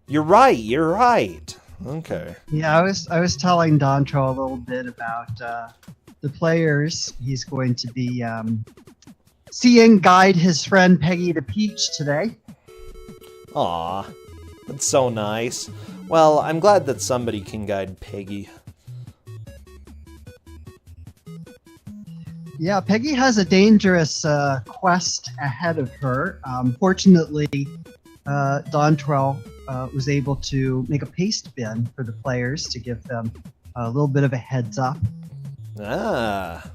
You're right. You're right. Okay. Yeah, I was telling Dontro a little bit about the players he's going to be seeing guide his friend Peggy the Peach today. Aw, that's so nice. Well, I'm glad that somebody can guide Peggy. Yeah, Peggy has a dangerous quest ahead of her. Fortunately, Dontrell was able to make a paste bin for the players to give them a little bit of a heads up. Ah.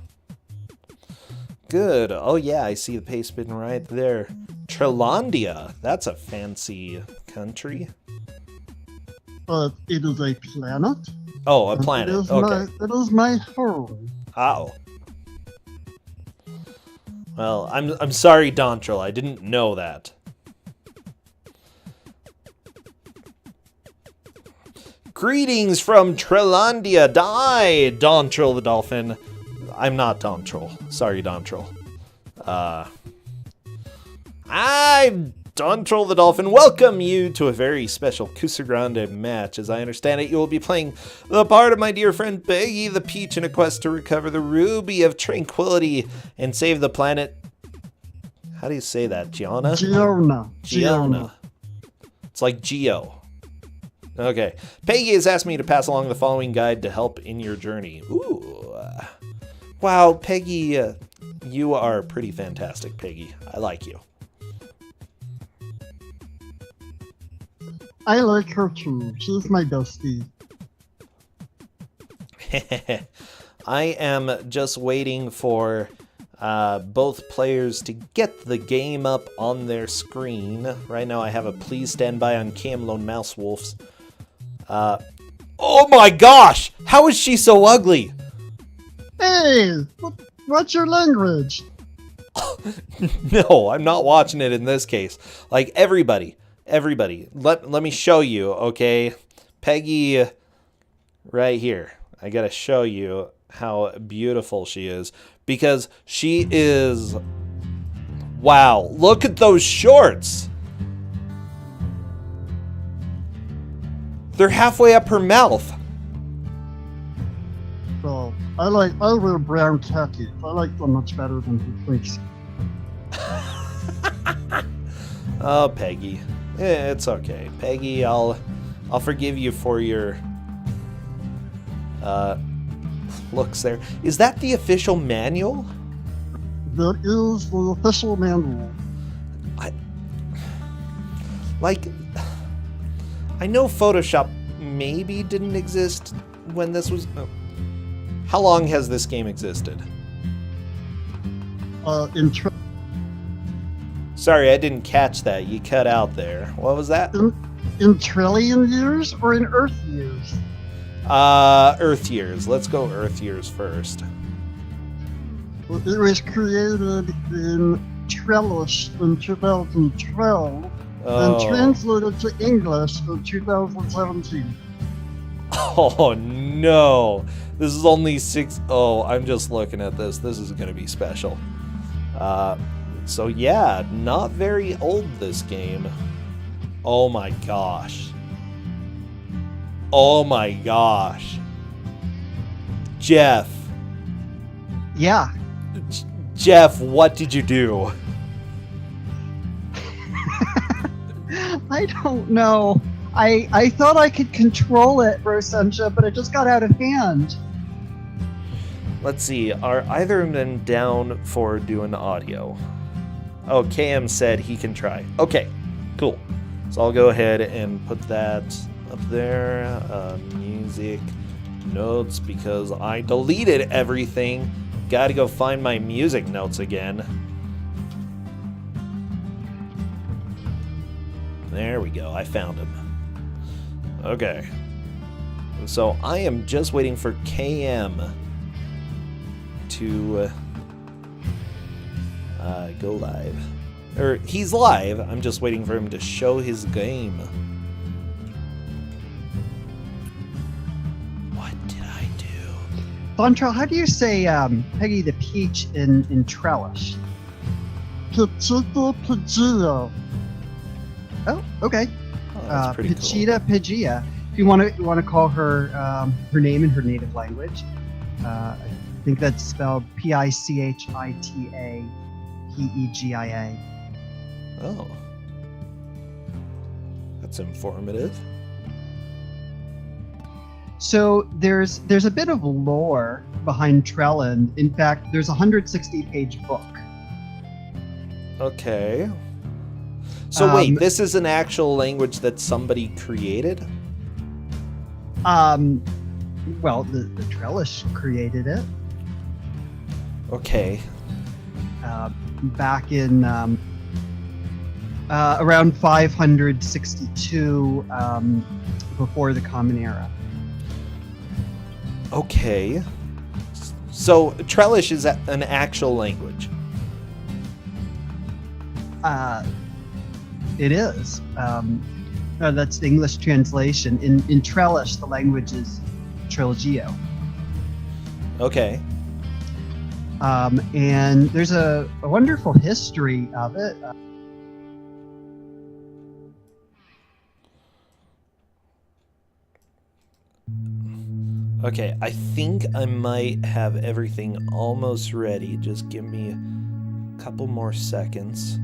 Good. Oh yeah, I see the paste bin right there. Trelandia. That's a fancy country. But it is a planet. Oh, a planet. Okay. It is my home. Oh. Well, I'm sorry, Dontrell. I didn't know that. Greetings from Trelandia. Die, Dontrell the dolphin. I'm not Dontrell. Sorry, Dontrell. I'm Dontrell the dolphin. Welcome you to a very special Kusogrand3 match. As I understand it, you will be playing the part of my dear friend Peggy the Peach in a quest to recover the Ruby of Tranquility and save the planet. How do you say that? Gianna? Gianna. It's like Geo. Okay. Peggy has asked me to pass along the following guide to help in your journey. Ooh. Wow, Peggy, you are pretty fantastic, Peggy. I like you. I like her too. She's my bestie. I am just waiting for both players to get the game up on their screen. Right now I have a please stand by on Cam Lone Mouse Wolves. Oh my gosh! How is she so ugly? Hey, what's your language? No, I'm not watching it in this case. Like, everybody, let me show you, okay? Peggy, right here. I gotta show you how beautiful she is. Because she is... Wow, look at those shorts! They're halfway up her mouth. Well, I wear brown khakis. I like them much better than her face. Oh, Peggy. It's okay. Peggy, I'll forgive you for your looks there. Is that the official manual? That is the official manual. I know Photoshop maybe didn't exist when this was... How long has this game existed? Sorry, I didn't catch that. You cut out there. What was that? In trillion years or in Earth years? Earth years. Let's go Earth years first. Well, it was created in Trellis in 2012 and translated to English in 2017. Oh no! This is only 6... Oh, I'm just looking at this. This is gonna be special. So yeah, not very old, this game. Oh my gosh. Oh my gosh. Jeff. Yeah. Jeff, what did you do? I don't know. I thought I could control it for Essentia, but it just got out of hand. Let's see, are either of them down for doing audio? Oh, KM said he can try. Okay, cool. So I'll go ahead and put that up there. Music, notes, because I deleted everything. Gotta go find my music notes again. There we go, I found him. Okay. So I am just waiting for KM to go live. Or he's live, I'm just waiting for him to show his game. What did I do? Dontrell, how do you say Peggy the Peach in Trellis? Pichito Pidgeot. Oh, okay. that's pretty Pachita Peggia. If you want to call her her name in her native language, I think that's spelled Pichita Peggia. cool. Oh. That's informative. So there's a bit of lore behind Trelland. In fact, there's a 160-page book. Okay. So wait, this is an actual language that somebody created? Well, the Trellish created it. Okay. Back in around 562 before the Common Era. Okay. So Trellish is an actual language. It is. That's the English translation. In Trellish, the language is Trilgio. Okay. And there's a wonderful history of it. Okay, I think I might have everything almost ready. Just give me a couple more seconds.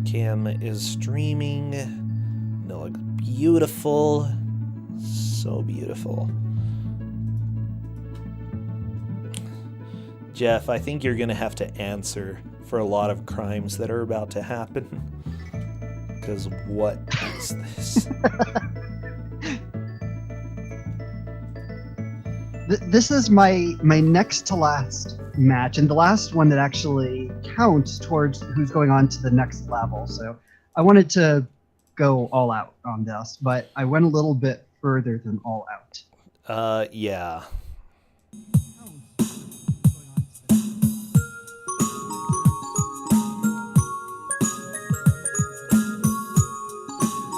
Cam is streaming. It looks beautiful. So beautiful. Jeff, I think you're going to have to answer for a lot of crimes that are about to happen. Because what is this? This is my next to last match, and the last one that actually counts towards who's going on to the next level. So I wanted to go all out on this, but I went a little bit further than all out. Yeah.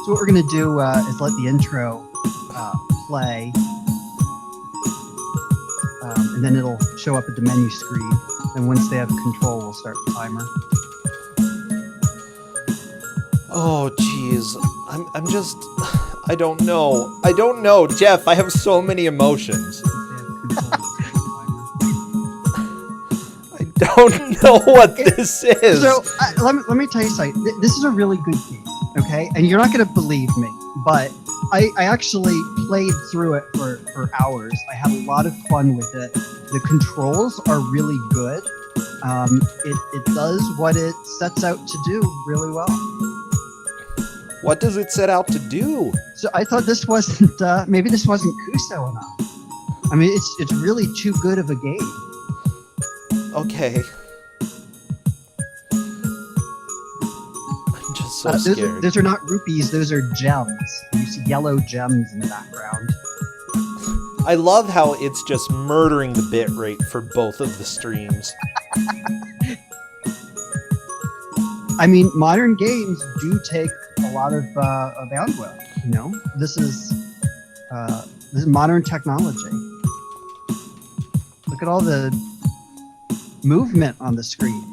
So what we're going to do is let the intro play, and then it'll show up at the menu screen. And once they have control, we'll start the timer. Oh, jeez. I'm just... I don't know. I don't know. Jeff, I have so many emotions. I don't know what this is. So let me tell you something. This is a really good game, okay? And you're not going to believe me, but I actually played through it for hours. I had a lot of fun with it. The controls are really good. It does what it sets out to do really well. What does it set out to do? So I thought this wasn't, maybe this wasn't Kuso enough. I mean, it's really too good of a game. Okay. I'm just so scared. Those are not rupees, those are gems. You see yellow gems in the background. I love how it's just murdering the bitrate for both of the streams. I mean, modern games do take a lot of bandwidth. You know, this is modern technology. Look at all the movement on the screen.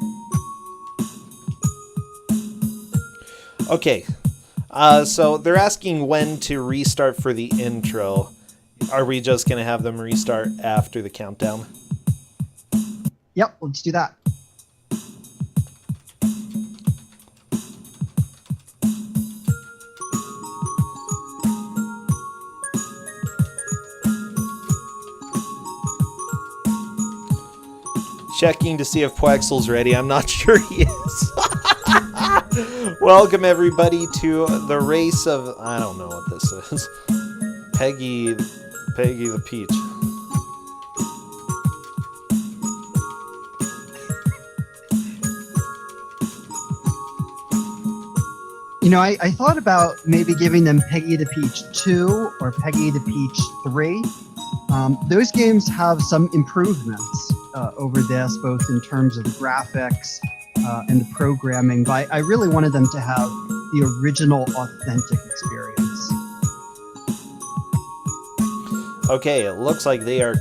Okay, so they're asking when to restart for the intro. Are we just going to have them restart after the countdown? Yep, let's do that. Checking to see if Puexel's ready. I'm not sure he is. Welcome everybody to the race of... I don't know what this is. Peggy the Peach. You know, I thought about maybe giving them Peggy the Peach 2 or Peggy the Peach 3. Those games have some improvements over this, both in terms of the graphics and the programming, but I really wanted them to have the original, authentic experience. Okay, it looks like they are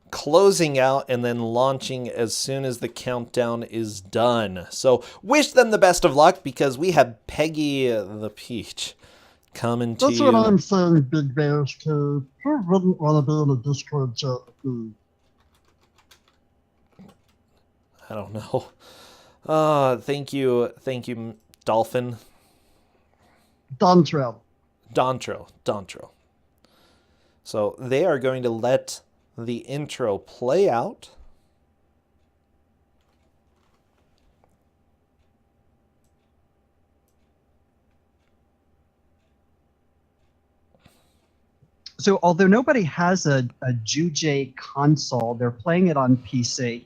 closing out and then launching as soon as the countdown is done. So wish them the best of luck because we have Peggy the Peach Coming to That's you. what I'm saying, Big Bears Cave. Who wouldn't want to be in a Discord chat with me? I don't know. Thank you, Dolphin. Dontrell. Dontro. So they are going to let the intro play out. So although nobody has a Juj console, they're playing it on PC.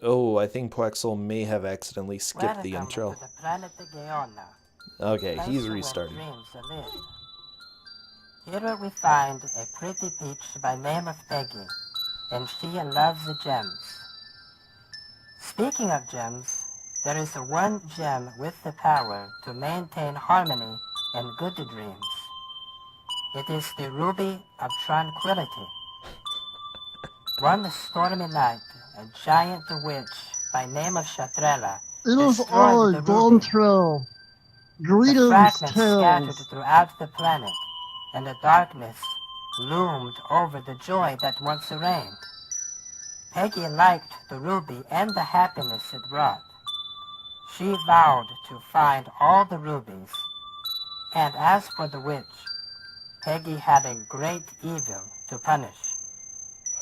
Oh, I think Poexel may have accidentally skipped the Welcome intro. to the planet Geona, Okay, place he's where restarting. dreams live. Here we find a pretty peach by name of Peggy, and she loves the gems. Speaking of gems, there is one gem with the power to maintain harmony and good dreams. It is the Ruby of Tranquility. One stormy night, a giant witch by name of Shatrella It is destroyed I, the ruby. Dontrell. The Greetings, fragments scattered Tails. throughout the planet, and the darkness loomed over the joy that once reigned. Peggy liked the ruby and the happiness it brought. She vowed to find all the rubies, and as for the witch, Peggy had a great evil to punish.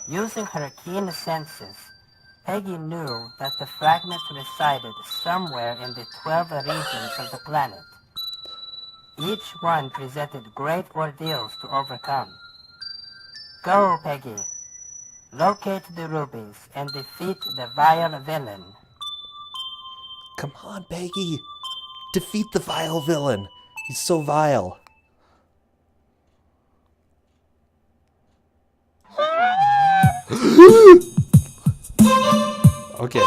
Using her keen senses, Peggy knew that the fragment resided somewhere in the 12 regions of the planet. Each one presented great ordeals to overcome. Go, Peggy. Locate the rubies and defeat the vile villain. Come on, Peggy. Defeat the vile villain. He's so vile. Okay.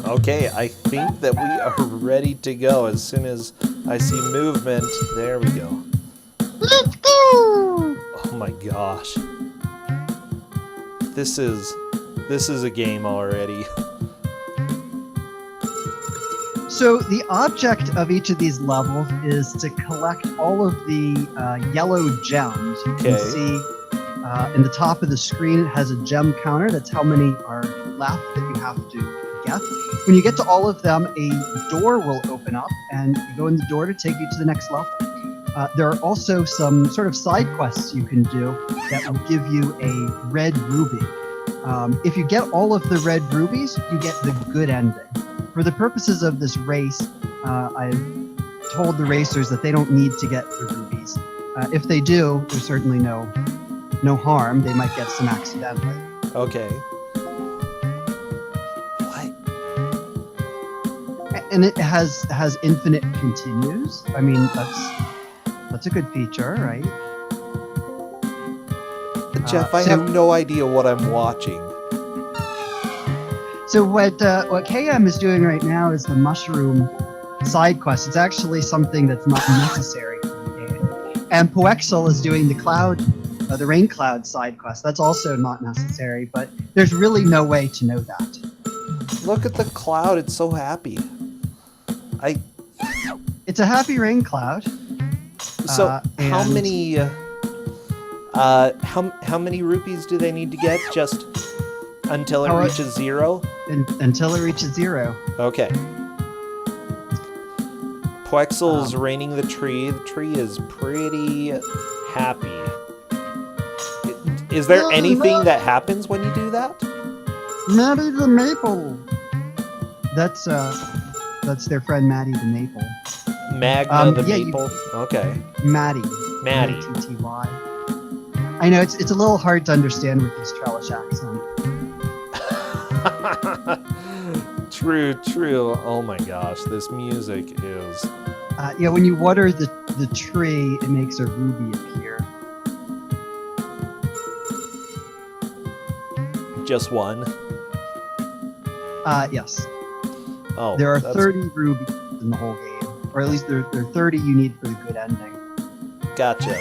Okay, I think that we are ready to go. As soon as I see movement, there we go. Let's go! Oh my gosh. This is a game already. So the object of each of these levels is to collect all of the yellow gems. You can Okay. see in the top of the screen it has a gem counter. That's how many are left that you have to get. When you get to all of them, a door will open up, and you go in the door to take you to the next level. There are also some sort of side quests you can do that will give you a red ruby. If you get all of the red rubies, you get the good ending. For the purposes of this race, I've told the racers that they don't need to get the rubies. If they do, there's certainly no harm. They might get some accidentally. Okay. What? And it has infinite continues. I mean, that's a good feature, right? Jeff, I so- have no idea what I'm watching. So what KM is doing right now is the mushroom side quest. It's actually something that's not necessary for the game. And Poexel is doing the rain cloud side quest. That's also not necessary, but there's really no way to know that. Look at the cloud, it's so happy. It's a happy rain cloud. So how and- many how many rupees do they need to get? Just until it How- reaches 0? Until it reaches 0. Okay. Poexel's raining the tree. The tree is pretty happy. Is there Yeah, anything no. that happens when you do that? Maddie the Maple. That's their friend Maddie the Maple. Magna the yeah, you- maple? Okay. Maddie. Maddie. M-A-T-T-Y. I know it's a little hard to understand with this Trellish accent. True. Oh my gosh, this music is... When you water the tree, it makes a ruby appear. Just one? Yes. Oh, There are that's- 30 rubies in the whole game. Or at least there are 30 you need for the good ending. Gotcha.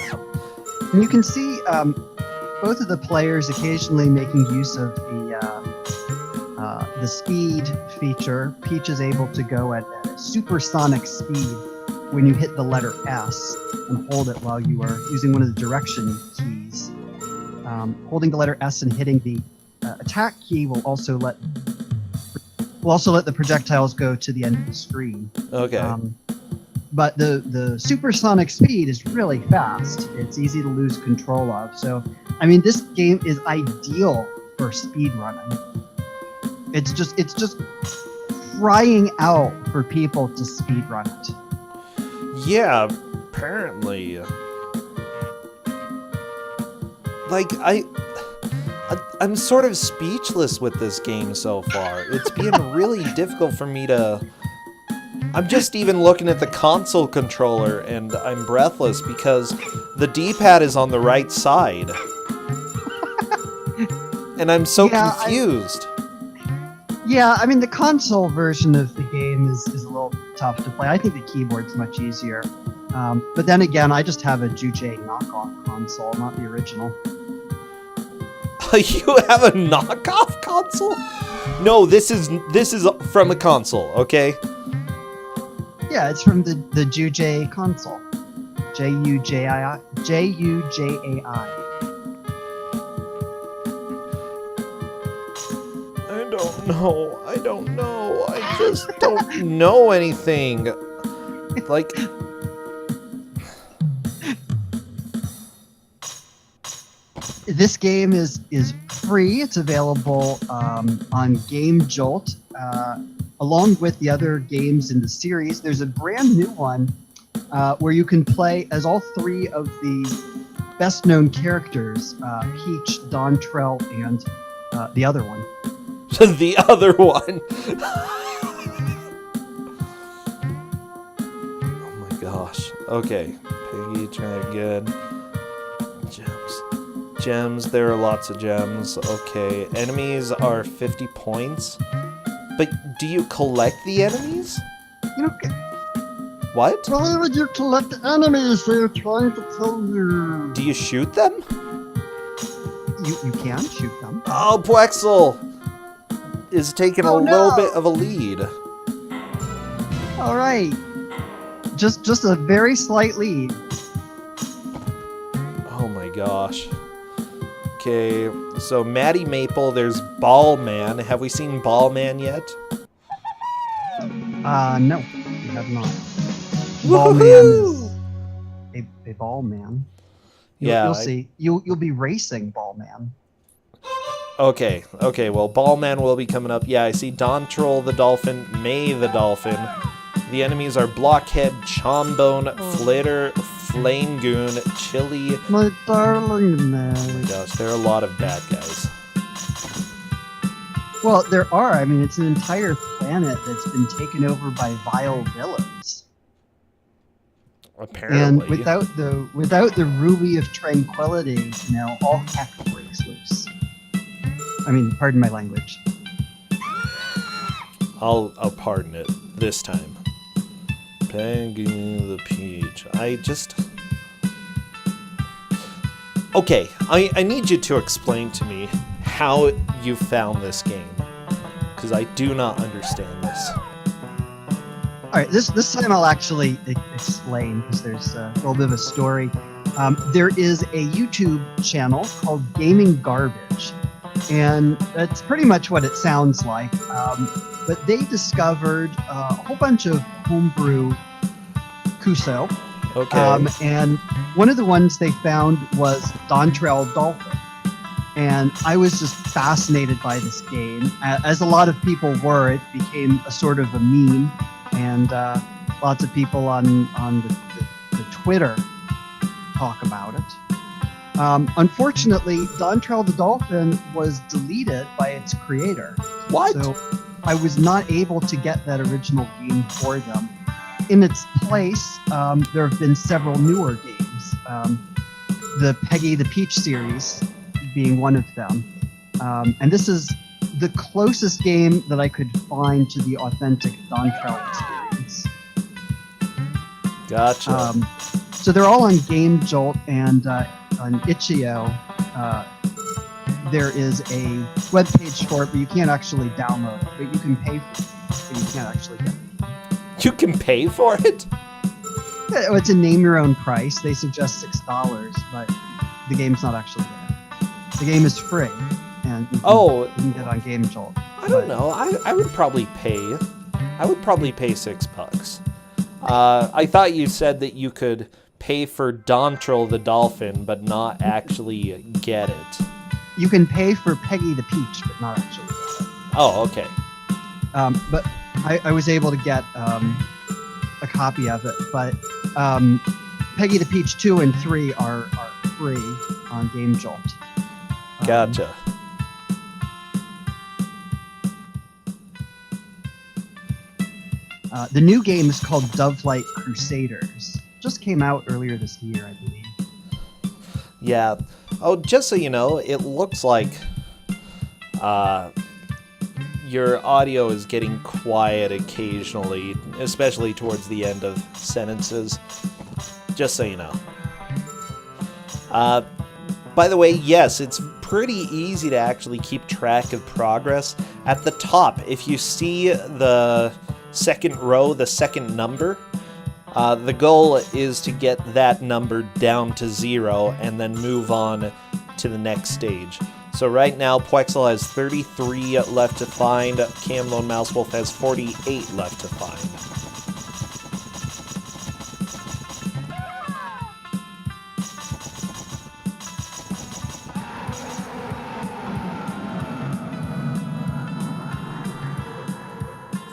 And you can see both of the players occasionally making use of the the speed feature, Peach is able to go at a supersonic speed when you hit the letter S and hold it while you are using one of the direction keys. Holding the letter S and hitting the attack key will also let the projectiles go to the end of the screen. Okay. But the supersonic speed is really fast. It's easy to lose control of. So, I mean, this game is ideal for speed running. It's just crying out for people to speed run it. Yeah, apparently. Like, I'm sort of speechless with this game so far. It's been really difficult for me to... I'm just even looking at the console controller and I'm breathless because the D-pad is on the right side. And I'm so confused. I mean, the console version of the game is a little tough to play. I think the keyboard's much easier. But then again, I just have a Juche knockoff console, not the original. You have a knockoff console? No, this is from a console, okay? Yeah, it's from the Juche console. Jujai. I don't know. I just don't know anything. Like... This game is free. It's available on Game Jolt, along with the other games in the series. There's a brand new one where you can play as all three of the best-known characters, Peach, Dontrell, and the other one. The other one. Oh my gosh. Okay. Peggy, try again. Gems. There are lots of gems. Okay. Enemies are 50 points. But do you collect the enemies? You know, What? why would you collect enemies? They're trying to kill you. Do you shoot them? You can shoot them. Oh, Plexel is taking a little bit of a lead. All right. Just a very slight lead. Oh my gosh. Okay, so Maddie Maple, there's Ball Man. Have we seen Ball Man yet? No, we have not. Ball Man is a ball man. You'll see. You'll be racing Ball Man. Okay, well, Ball Man will be coming up. Yeah, I see Dontrell the Dolphin, May the Dolphin. The enemies are Blockhead, Chombone, Flitter, Flame Goon, Chili. My darling man. Oh my gosh, there are a lot of bad guys. Well, there are. I mean, it's an entire planet that's been taken over by vile villains. Apparently. And without the Ruby of Tranquility, all heck breaks loose. I mean, pardon my language. I'll pardon it this time. Peggy the Peach. Okay, I need you to explain to me how you found this game, because I do not understand this. All right, this time I'll actually explain, because there's a little bit of a story. There is a YouTube channel called Gaming Garbage, and that's pretty much what it sounds like. But they discovered a whole bunch of homebrew Kuso. Okay. And one of the ones they found was Dontrell Dolphin. And I was just fascinated by this game. As a lot of people were, it became a sort of a meme. And lots of people on the Twitter talk about it. Unfortunately, Dontrell the Dolphin was deleted by its creator. What? So I was not able to get that original game for them. In its place, there have been several newer games. The Peggy the Peach series being one of them. And this is the closest game that I could find to the authentic Dontrell experience. Gotcha. So they're all on Game Jolt and on itch.io. there is a web page for it, but you can't actually download it. But you can pay for it, but you can't actually get it. You can pay for it? Yeah, it's a name your own price. They suggest $6, but the game's not actually there. The game is free, and you can get on Game Jolt. I don't know. I would probably pay. I would probably pay $6. I thought you said that you could pay for Dontrell the dolphin, but not actually get it. You can pay for Peggy the Peach, but not actually get it. Oh, okay. But I was able to get a copy of it, but Peggy the Peach 2 and 3 are free on Game Jolt. Gotcha. The new game is called Dovelight Crusaders. Just came out earlier this year, I believe. Yeah. Oh, just so you know, it looks like your audio is getting quiet occasionally, especially towards the end of sentences. Just so you know. By the way, yes, it's pretty easy to actually keep track of progress. At the top, if you see the second row, the second number, the goal is to get that number down to 0 and then move on to the next stage. So right now, Puexel has 33 left to find. Cam Lone Mousewolf has 48 left to find.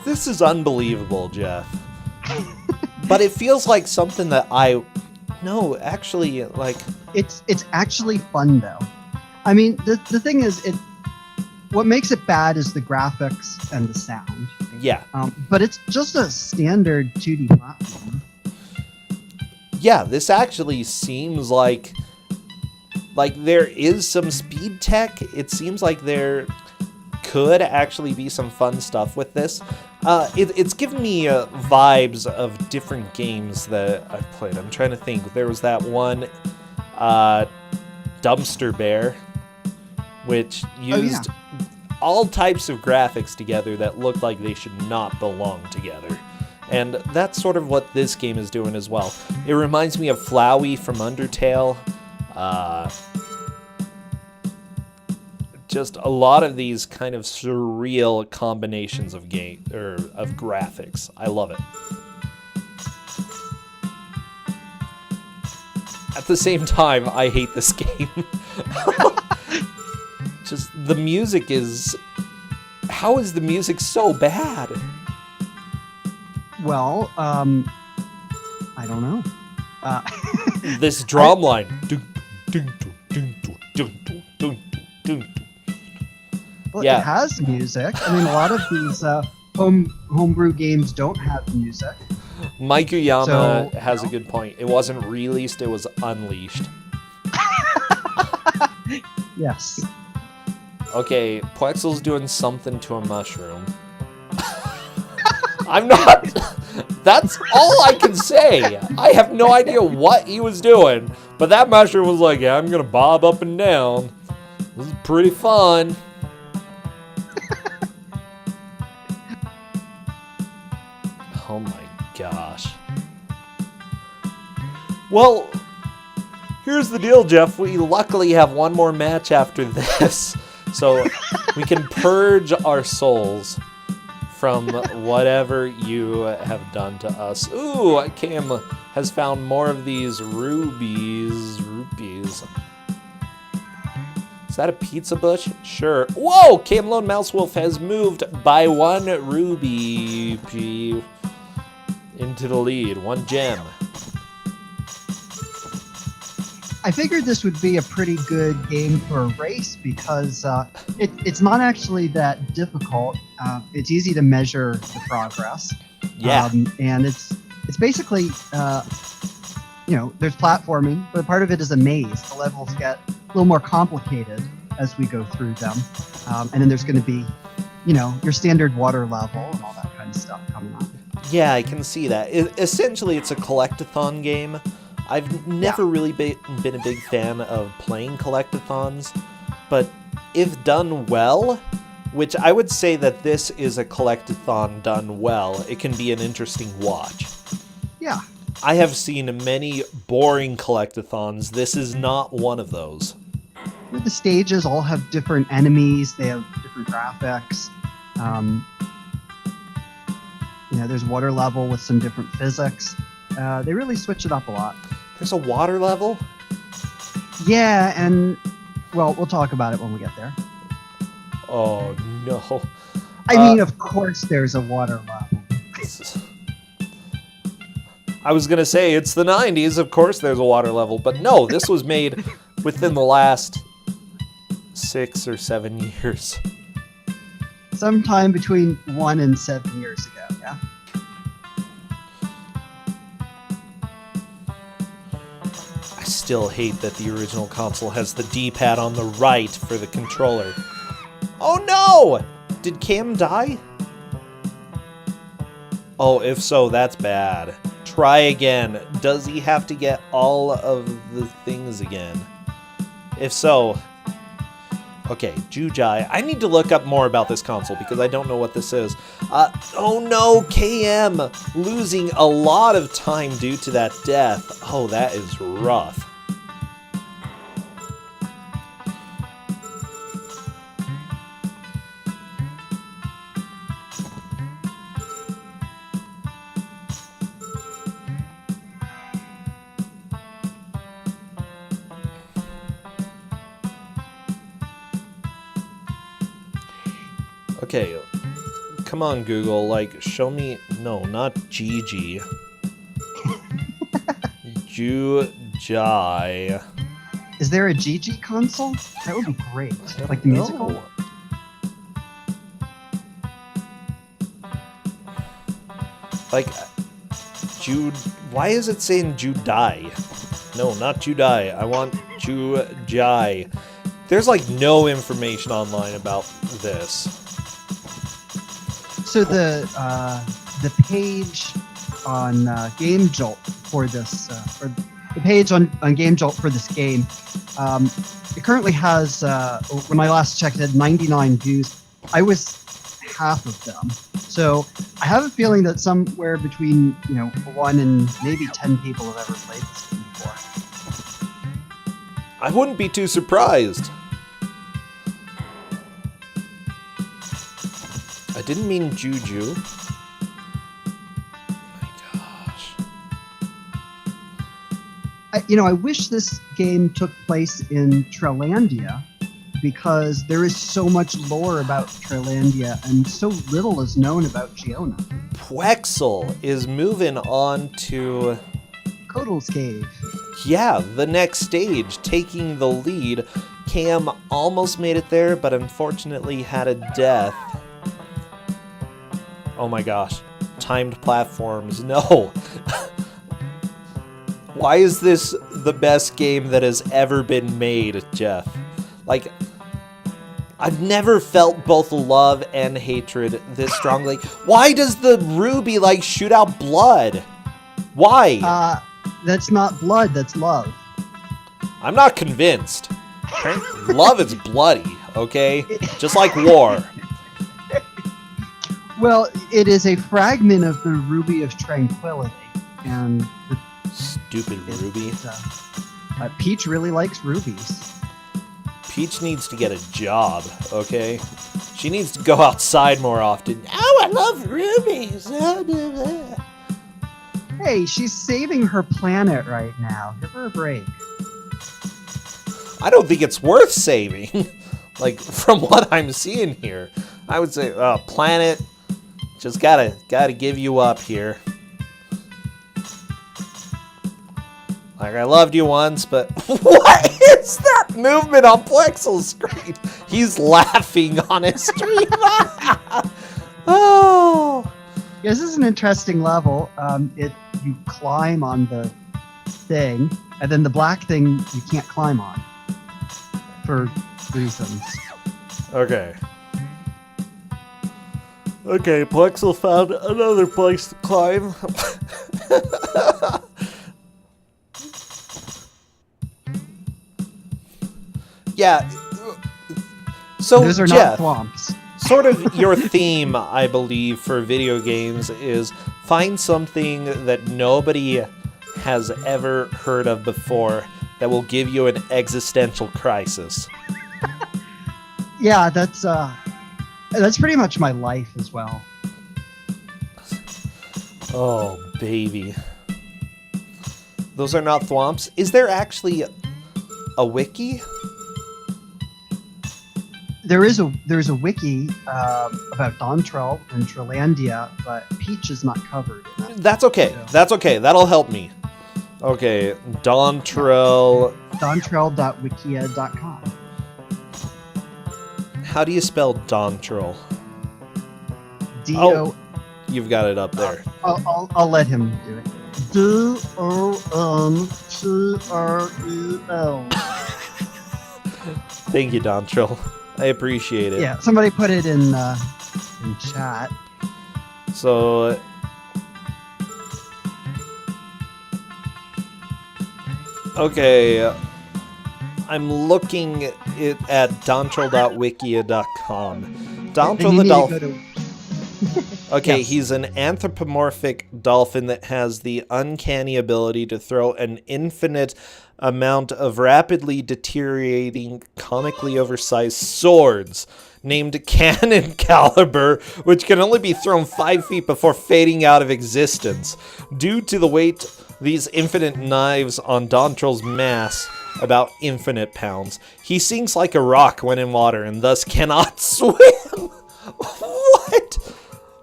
This is unbelievable, Jeff. But it feels like something that no, actually, like... It's actually fun, though. I mean, the thing is, what makes it bad is the graphics and the sound. Yeah. But it's just a standard 2D platform. Yeah, this actually seems like there is some speed tech. It seems like there could actually be some fun stuff with this. It's given me vibes of different games that I've played. I'm trying to think. There was that one, Dumpster Bear, which used all types of graphics together that looked like they should not belong together. And that's sort of what this game is doing as well. It reminds me of Flowey from Undertale. Just a lot of these kind of surreal combinations of of graphics. I love it. At the same time, I hate this game. Just the music is... How is the music so bad? Well, I don't know. This drum line. Well, Yeah. It has music. I mean, a lot of these homebrew games don't have music. Mike Uyama So, has a good point. It wasn't released, it was unleashed. Yes. Okay, Puexel's doing something to a mushroom. I'm not... That's all I can say. I have no idea what he was doing, but that mushroom was like, yeah, I'm gonna bob up and down. This is pretty fun. Oh my gosh. Well, here's the deal, Jeff. We luckily have one more match after this, so we can purge our souls from whatever you have done to us. Ooh, Cam has found more of these rupees. Is that a pizza bush? Sure. Whoa! Cam Lone Mousewolf has moved by 1 ruby into the lead. 1 gem. I figured this would be a pretty good game for a race because it's not actually that difficult. It's easy to measure the progress. Yeah. And it's basically, there's platforming, but part of it is a maze. The levels get a little more complicated as we go through them. And then there's going to be, your standard water level and all that kind of stuff coming on. Yeah, I can see that. Essentially, it's a collectathon game. I've never really been a big fan of playing collectathons, but if done well, which I would say that this is a collectathon done well, it can be an interesting watch. Yeah. I have seen many boring collectathons. This is not one of those. The stages all have different enemies. They have different graphics. There's water level with some different physics. They really switch it up a lot. There's a water level? Yeah, and, well, we'll talk about it when we get there. Oh, no. I mean, of course there's a water level. I was going to say, it's the 90s, of course there's a water level, but no, this was made within the last 6 or 7 years. Sometime between 1 and 7 years ago, yeah? I still hate that the original console has the D-pad on the right for the controller. Oh no! Did Cam die? Oh, if so, that's bad. Try again. Does he have to get all of the things again? If so... Okay, Jujai. I need to look up more about this console because I don't know what this is. Oh no, KM losing a lot of time due to that death. Oh, that is rough. Okay, come on, Google, like, show me... No, not Gigi. Jujai. Is there a GG console? That would be great. Like the musical? No. Like, Jude... Why is it saying Judai? No, not Judai. I want Jujai. There's, like, no information online about this. So the page on Game Jolt for this, or the page on Game Jolt for this game, it currently has, when I last checked, it had 99 views. I was half of them. So I have a feeling that somewhere between 1 and maybe 10 people have ever played this game before. I wouldn't be too surprised. I didn't mean Juju. My gosh. I wish this game took place in Trelandia because there is so much lore about Trelandia and so little is known about Giona. Pwexel is moving on to... Kotal's Cave. Yeah, the next stage, taking the lead. Cam almost made it there, but unfortunately had a death. Oh my gosh. Timed platforms. No. Why is this the best game that has ever been made, Jeff? Like, I've never felt both love and hatred this strongly. Why does the ruby, like, shoot out blood? Why? That's not blood, that's love. I'm not convinced. Love is bloody, okay? Just like war. Well, it is a fragment of the Ruby of Tranquility, and Stupid ruby. Peach really likes rubies. Peach needs to get a job, okay? She needs to go outside more often. Oh, I love rubies. Hey, she's saving her planet right now. Give her a break. I don't think it's worth saving. Like, from what I'm seeing here, I would say, planet, just gotta give you up here. Like, I loved you once, but what is that movement on Plexel's screen? He's laughing on his stream. Oh. Yeah, this is an interesting level. You climb on the thing, and then the black thing you can't climb on for reasons. Okay. Okay, Plexel found another place to climb. Yeah, So, Those are Jeff, not thwomps. sort of your theme, I believe, for video games is find something that nobody has ever heard of before that will give you an existential crisis. Yeah, that's pretty much my life as well. Oh, baby. Those are not thwomps. Is there actually a wiki? There's a wiki about Dontrell and Trillandia, but Peach is not covered in that. That's okay. So- That's okay. That'll help me. Okay, Dontrell. Dontrell.wikia.com. How do you spell Dontrell? D-O... You've got it up there. I'll let him do it. Dontrel. Thank you, Dontrell. I appreciate it. Yeah, somebody put it in chat. So, okay, I'm looking at dontrell.wikia.com. Then Dontrell you the need to dolphin. go to- Okay, Yes. he's an anthropomorphic dolphin that has the uncanny ability to throw an infinite amount of rapidly deteriorating, comically oversized swords named cannon caliber, which can only be thrown 5 feet before fading out of existence. Due to the weight these infinite knives on Dontrell's mass, about infinite pounds, he sinks like a rock when in water and thus cannot swim. What?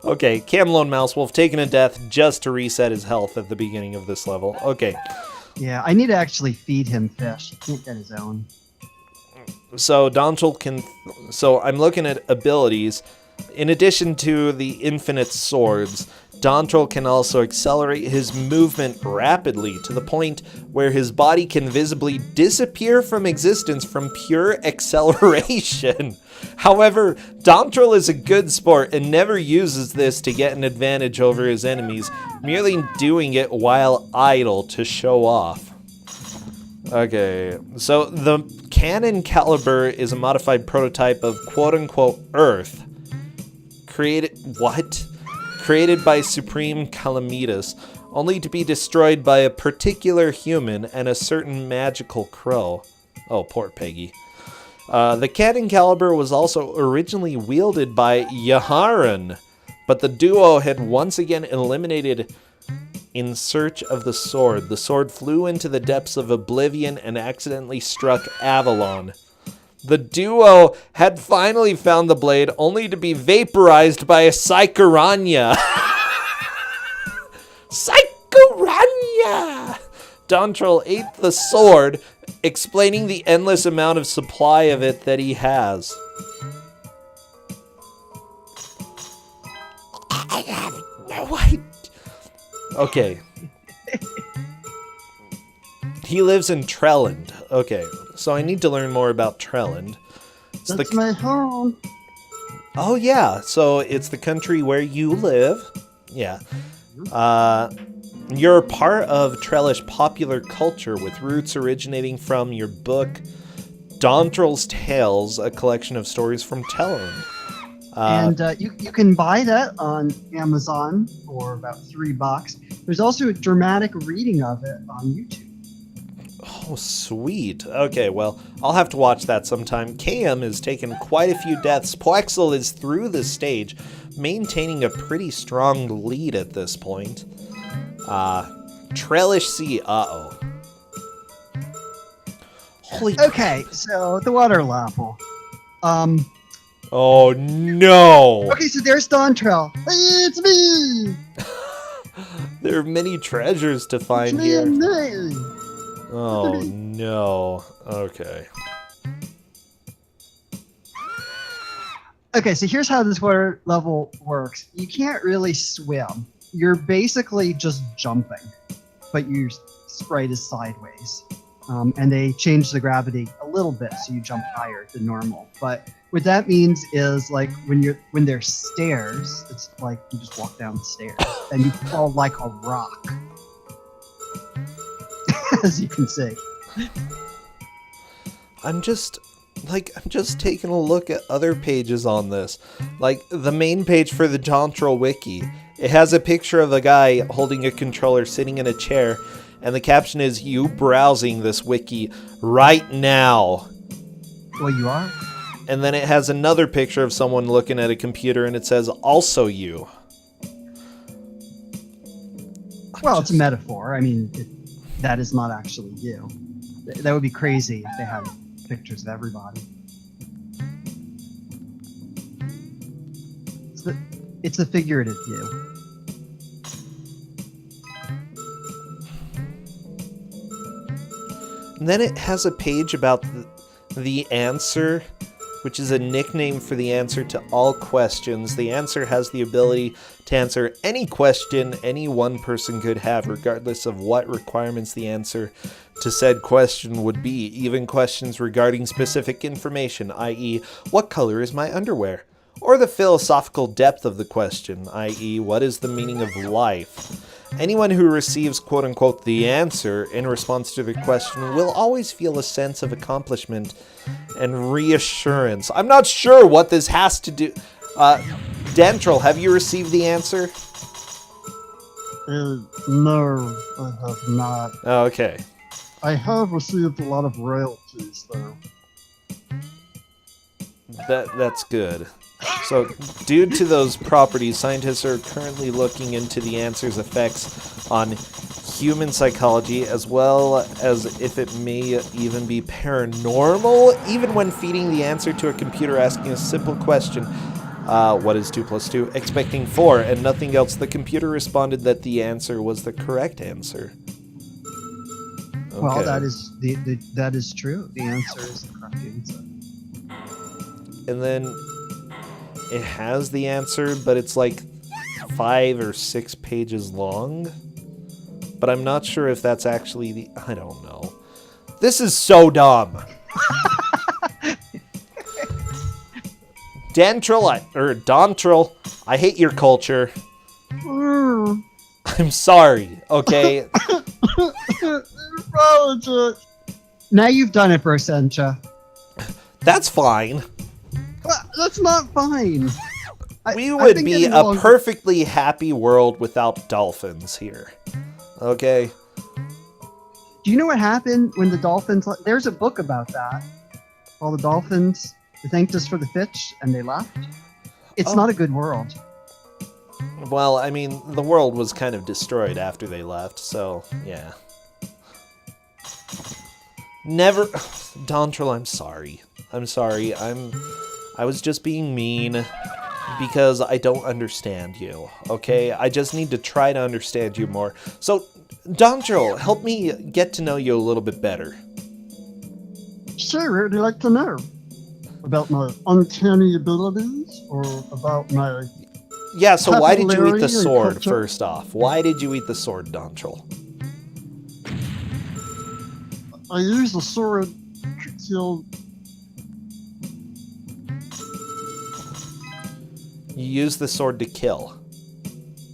Okay, Cam Lone Mouse Wolf taking a death just to reset his health at the beginning of this level. Okay, Yeah, I need to actually feed him fish. He can't get his own. so Dontrell can... So I'm looking at abilities. In addition to the infinite swords, Dontrell can also accelerate his movement rapidly to the point where his body can visibly disappear from existence from pure acceleration. However, Dontrell is a good sport and never uses this to get an advantage over his enemies, merely doing it while idle to show off. Okay, so the cannon caliber is a modified prototype of quote-unquote Earth. Created by Supreme Calamitas, only to be destroyed by a particular human and a certain magical crow. Oh, poor Peggy. The cannon caliber was also originally wielded by Yaharan, but the duo had once again eliminated in search of the sword. The sword flew into the depths of oblivion and accidentally struck Avalon. The duo had finally found the blade, only to be vaporized by a Psychorania. Psychorania! Dontrell ate the sword, explaining the endless amount of supply of it that he has. I have no idea. Okay. He lives in Trelland. Okay, so I need to learn more about Trelland. It's That's my home. Oh yeah, so it's the country where you live. Yeah. You're part of Trellish popular culture with roots originating from your book Dontrell's Tales, a collection of stories from Trelland. And you can buy that on Amazon for about $3. There's also a dramatic reading of it on YouTube. Oh, sweet. Okay, well, I'll have to watch that sometime. KM has taken quite a few deaths. Poexel is through the stage, maintaining a pretty strong lead at this point. Trellish C, uh-oh. Holy Okay, so the water lapel. Oh, no! Okay, so there's Dontrell. It's me. There are many treasures to It's find me here. and me. Oh, no. Okay. Okay, so here's how this water level works. You can't really swim. You're basically just jumping, but your sprite is sideways. And they change the gravity a little bit, so you jump higher than normal. But what that means is, like, when there's stairs, it's like you just walk down the stairs, and you fall like a rock, as you can see. I'm just... Like, I'm just taking a look at other pages on this. Like, the main page for the Dontrell wiki. It has a picture of a guy holding a controller sitting in a chair, and the caption is, "You browsing this wiki right now." Well, you are? And then it has another picture of someone looking at a computer, and it says, "Also you." Well, it's a metaphor. I mean, that is not actually you. That would be crazy if they had pictures of everybody. It's a figurative view. And then it has a page about the answer, which is a nickname for the answer to all questions. The answer has the ability to answer any question any one person could have, regardless of what requirements the answer to said question would be, even questions regarding specific information, i.e., what color is my underwear? Or the philosophical depth of the question, i.e., what is the meaning of life? Anyone who receives quote-unquote the answer in response to the question will always feel a sense of accomplishment and reassurance. I'm not sure what this has to do. Dentrell, have you received the answer? No, I have not. Oh, okay. I have received a lot of royalties, though. That's good. So, due to those properties, scientists are currently looking into the answer's effects on human psychology, as well as if it may even be paranormal. Even when feeding the answer to a computer asking a simple question, what is 2 + 2, expecting 4, and nothing else, the computer responded that the answer was the correct answer. Okay. Well, that is true. The answer is the correct answer. And then it has the answer, but it's like 5 or 6 pages long. But I'm not sure if that's actually I don't know. This is so dumb. Dontrell, I hate your culture. I'm sorry, okay? Now you've done it, Bersencha. That's fine. That's not fine. We would be a perfectly happy world without dolphins here. Okay? Do you know what happened when the dolphins... There's a book about that. All the dolphins thanked us for the fish, and they left. It's not a good world. Well, I mean, the world was kind of destroyed after they left, so, yeah. Never... Dontrell, I'm sorry. I'm sorry. I was just being mean because I don't understand you, okay? I just need to try to understand you more. So, Dontrell, help me get to know you a little bit better. Sure, what would you like to know? About my uncanny abilities, or about my... Yeah, so why did you eat the popularity sword, culture? first off? Why did you eat the sword, Dontrell? I use the sword to kill... You use the sword to kill.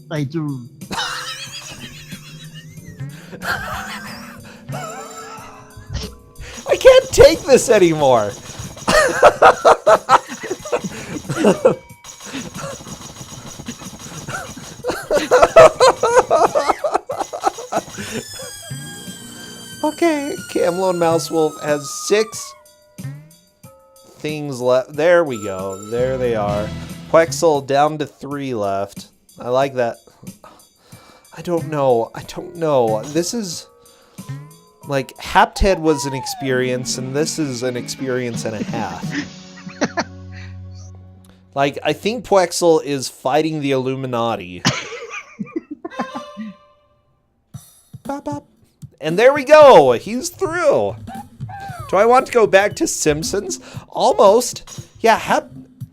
I do. I can't take this anymore! Okay, Camelot Mousewolf has 6 things left. There we go. There they are. Quexel down to 3 left. I like that. I don't know. This is... Like, Hapted was an experience, and this is an experience and a half. Like, I think Quexel is fighting the Illuminati. Bop, bop. And there we go! He's through! Do I want to go back to Simpsons? Almost. Yeah,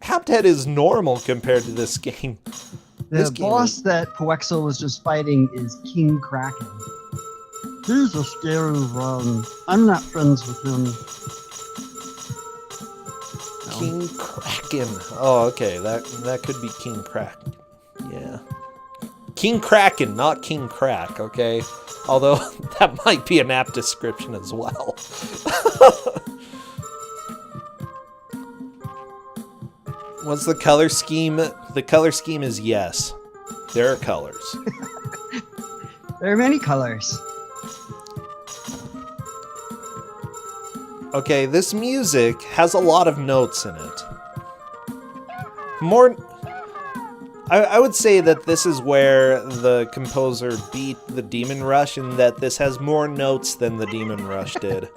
Hapted is normal compared to this game. The boss that Poexel was just fighting is King Kraken. He's a scary one. I'm not friends with him. King Kraken. Oh, okay. That could be King Kraken. Yeah. King Kraken, not King Crack, okay? Although, that might be an apt description as well. What's the color scheme? The color scheme is yes. There are colors. There are many colors. Okay, this music has a lot of notes in it. More... I would say that this is where the composer beat the Demon Rush, and that this has more notes than the Demon Rush did.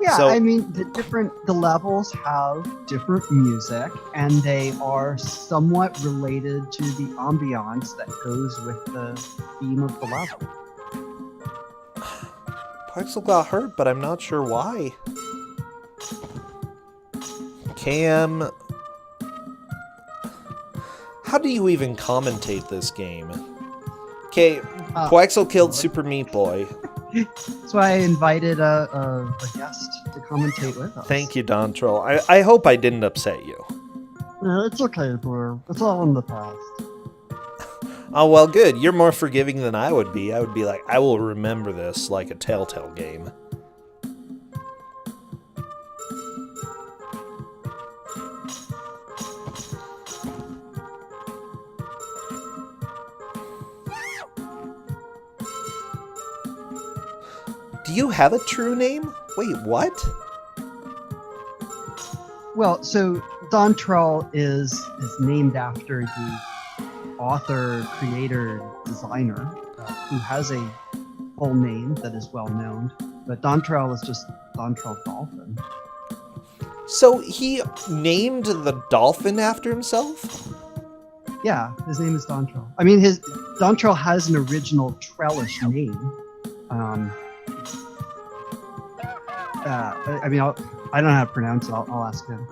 Yeah, So- I mean, the levels have different music, and they are somewhat related to the ambiance that goes with the theme of the level. Pixel got hurt, but I'm not sure why. Cam... How do you even commentate this game? Okay, Quaxel killed Super Meat Boy. That's why I invited a guest to commentate with us. Thank you, Don Troll. I hope I didn't upset you. Yeah, it's okay, Blue. It's all in the past. Oh, well, good. You're more forgiving than I would be. I would be like, I will remember this like a Telltale game. Do you have a true name? Wait, what? Well, so Dontrell is named after the author, creator, designer, who has a full name that is well known. But Dontrell is just Dontrell Dolphin. So he named the dolphin after himself? Yeah, his name is Dontrell. I mean, Dontrell has an original Trellish name. I mean, I don't know how to pronounce it. I'll ask him.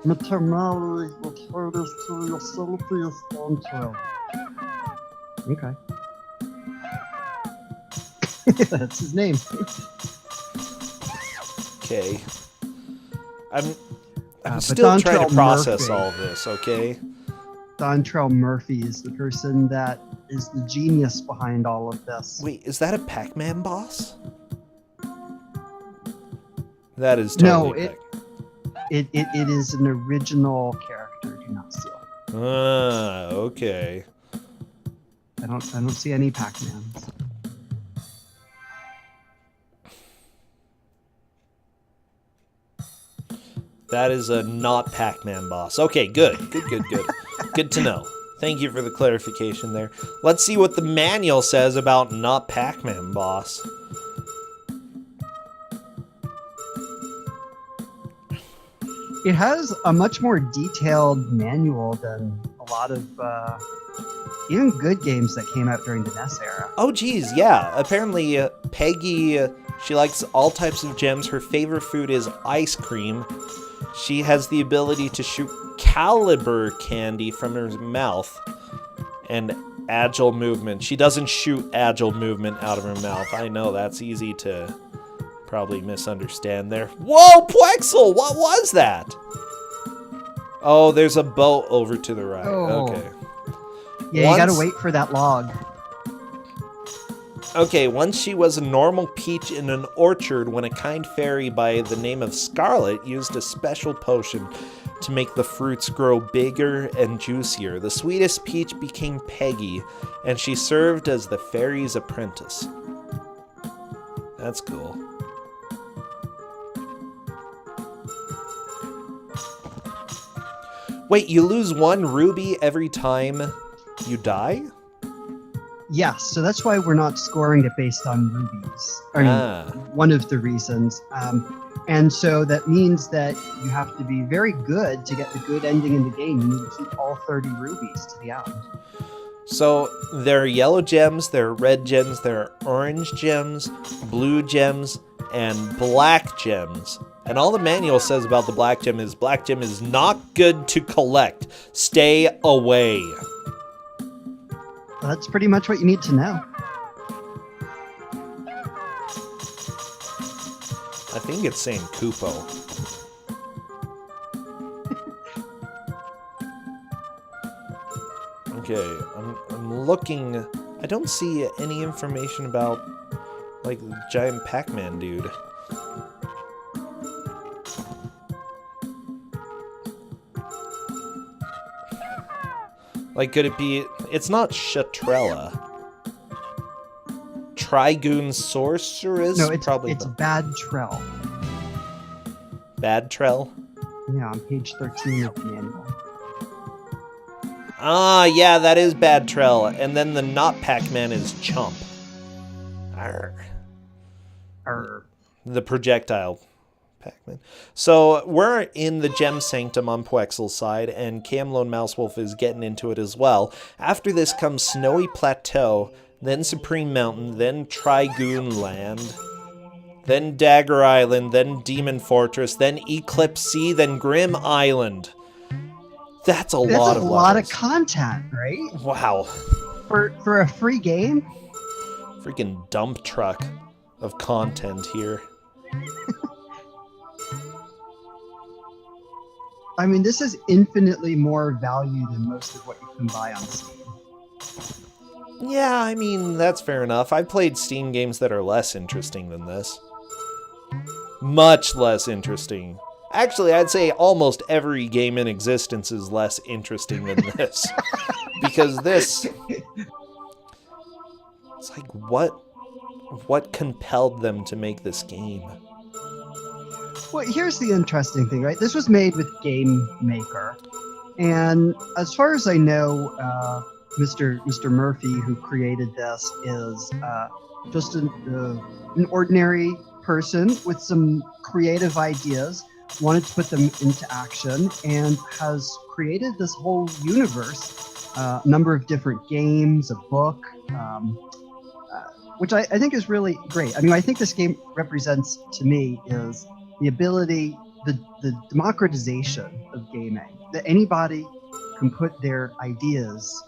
Maternally returns to yourself is Dontrell. Okay. That's his name. Okay. I'm but still trying Dontrell to process Murphy. all this, okay? Dontrell Murphy is the person that is the genius behind all of this. Wait, is that a Pac-Man boss? That is totally No, it is an original character. Do not steal. Okay. I don't see any Pac-Mans. That is a not Pac-Man boss. Okay, good. Good. Good to know. Thank you for the clarification there. Let's see what the manual says about not Pac-Man boss. It has a much more detailed manual than a lot of even good games that came out during the NES era. Oh, geez, yeah. Apparently, Peggy, she likes all types of gems. Her favorite food is ice cream. She has the ability to shoot caliber candy from her mouth. And agile movement. She doesn't shoot agile movement out of her mouth. I know, that's easy to probably misunderstand there. Whoa, Plexel! What was that? Oh, there's a boat over to the right. Oh. Okay. Yeah, you gotta wait for that log. Okay, once she was a normal peach in an orchard when a kind fairy by the name of Scarlet used a special potion to make the fruits grow bigger and juicier. The sweetest peach became Peggy, and she served as the fairy's apprentice. That's cool. Wait, you lose one ruby every time you die? Yes, so that's why we're not scoring it based on rubies. I mean, one of the reasons. And so that means that you have to be very good to get the good ending in the game. You need to keep all 30 rubies to the end. So there are yellow gems, there are red gems, there are orange gems, blue gems, and black gems. And all the manual says about the black gem is not good to collect. Stay away. Well, that's pretty much what you need to know. I think it's saying Kupo. Okay, I'm looking. I don't see any information about, like, the giant Pac-Man dude. Like, could it be... It's not Shatrella. Trigoon Sorceress? No, it's probably Bad Trell. Bad Trell? Yeah, on page 13 of the manual. Ah, yeah, that is Bad Trell. And then the not Pac-Man is Chump. Arr. The projectile Pac-Man. So we're in the Gem Sanctum on Puexel's side, and Cam Lone Mousewolf is getting into it as well. After this comes Snowy Plateau, then Supreme Mountain, then Trigoon Land, then Dagger Island, then Demon Fortress, then Eclipse Sea, then Grim Island. That's a lot of levels. Lot of content, right? Wow. For a free game? Freaking dump truck of content here. I mean, this is infinitely more value than most of what you can buy on Steam. Yeah, I mean, that's fair enough. I've played Steam games that are less interesting than this. Much less interesting. Actually, I'd say almost every game in existence is less interesting than this. Because this... It's like, what compelled them to make this game? Well, here's the interesting thing, right? This was made with Game Maker. And as far as I know, Mr. Murphy, who created this, is just an ordinary person with some creative ideas, wanted to put them into action, and has created this whole universe, a number of different games, a book, which I think is really great. I mean, I think this game represents, to me, is the ability, the democratization of gaming, that anybody can put their ideas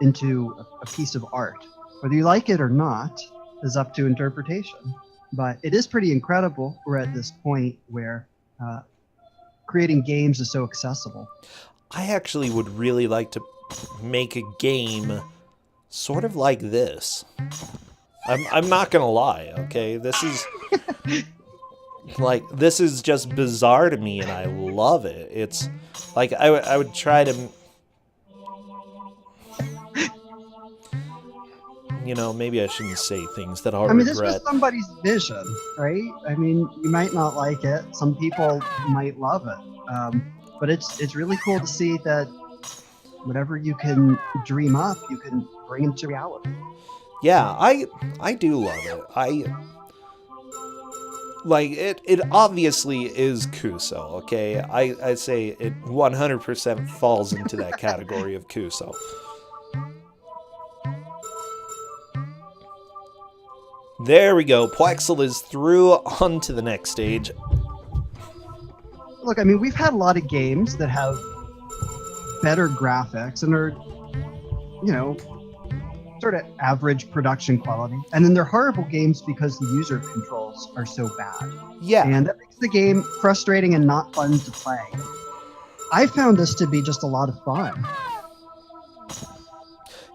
into a piece of art. Whether you like it or not is up to interpretation. But it is pretty incredible we're at this point where creating games is so accessible. I actually would really like to make a game sort of like this. I'm not gonna lie, okay? This is like, this is just bizarre to me, and I love it. It's like I would try to, you know, maybe I shouldn't say things that I'll regret. This was somebody's vision, right? I mean, you might not like it. Some people might love it. But it's really cool to see that whatever you can dream up, you can bring into reality. Yeah, I do love it. Like, it obviously is Kuso, okay? I'd say it 100% falls into that category of Kuso. There we go. Puexel is through onto the next stage. Look, I mean, we've had a lot of games that have better graphics and are, you know, sort of average production quality. And then they're horrible games because the user controls are so bad. Yeah. And that makes the game frustrating and not fun to play. I found this to be just a lot of fun.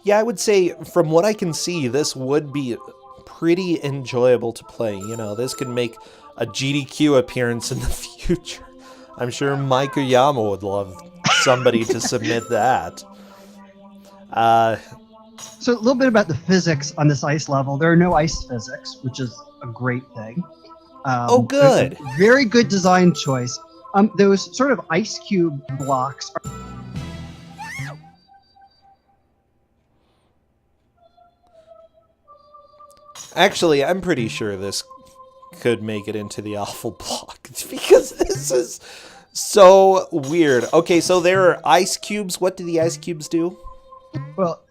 Yeah, I would say, from what I can see, this would be pretty enjoyable to play. You know, this could make a GDQ appearance in the future. I'm sure Mike Uyama would love somebody to submit that. So a little bit about the physics on this ice level. There are no ice physics, which is a great thing. Oh, good. Very good design choice. Those sort of ice cube blocks are... Actually, I'm pretty sure this could make it into the awful block, because this is so weird. Okay, so there are ice cubes. What do the ice cubes do? Well,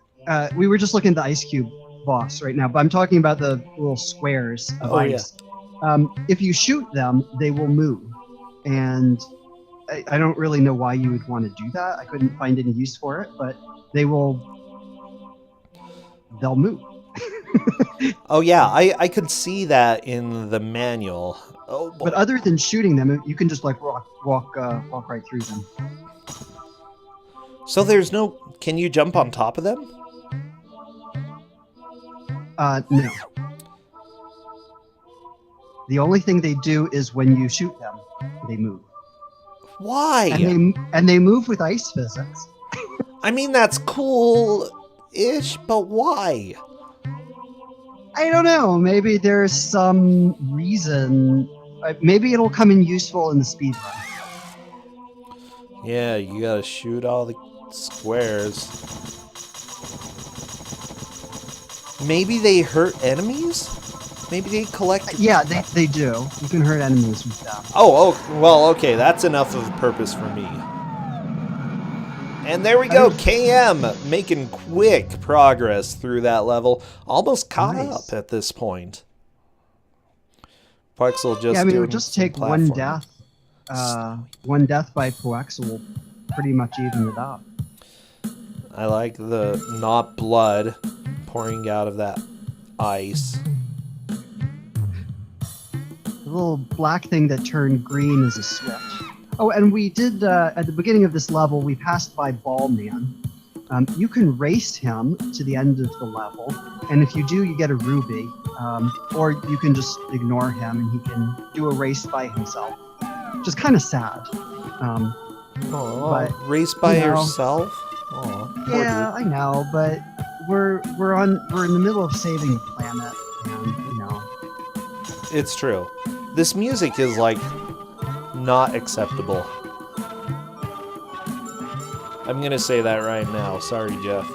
we were just looking at the ice cube boss right now, but I'm talking about the little squares of ice. Yeah. If you shoot them, they will move. And I don't really know why you would want to do that. I couldn't find any use for it, but they'll move. Oh yeah, I could see that in the manual. Oh, boy. But other than shooting them, you can just like walk right through them. So there's no... Can you jump on top of them? No. The only thing they do is when you shoot them, they move. Why? And they move with ice physics. I mean, that's cool-ish, but why? I don't know. Maybe there's some reason. Maybe it'll come in useful in the speed run. Yeah, you gotta shoot all the squares. Maybe they hurt enemies? Maybe they collect... Yeah, they do. You can hurt enemies with them. Oh, well, okay, that's enough of a purpose for me. And there we go, KM making quick progress through that level. Almost caught up at this point. Poexel just yeah, I mean, it doing would just some take one platforming. death. One death by Poexel will pretty much even it up. I like the not blood pouring out of that ice. The little black thing that turned green is a switch. Oh, and we did, at the beginning of this level, we passed by Ball Man. You can race him to the end of the level, and if you do, you get a ruby. Or you can just ignore him, and he can do a race by himself. Which is kind of sad. But, Race by you know, yourself? Aw, poor yeah, I know, but we're in the middle of saving the planet, and you know. It's true. This music is, like, not acceptable. I'm gonna say that right now. Sorry, Jeff.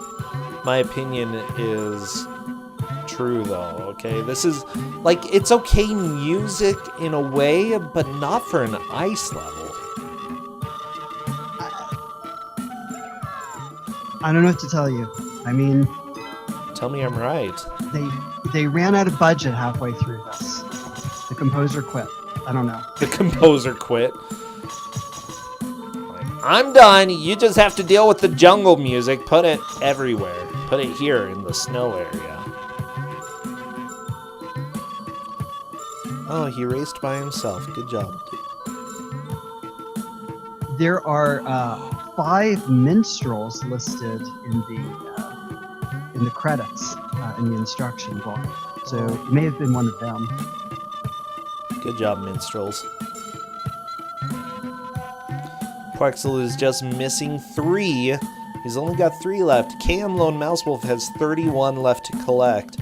My opinion is true, though, okay? This is, like, it's okay music in a way, but not for an ice level. I don't know what to tell you. I mean, Tell me I'm right. they ran out of budget halfway through this. The composer quit. I don't know. The composer quit. Like, I'm done. You just have to deal with the jungle music. Put it everywhere. Put it here in the snow area. Oh, he raced by himself. Good job. There are 5 minstrels listed in the credits in the instruction book, so it may have been one of them. Good job, minstrels. Poexel is just missing 3. He's only got 3 left. KM Lone Mousewolf has 31 left to collect.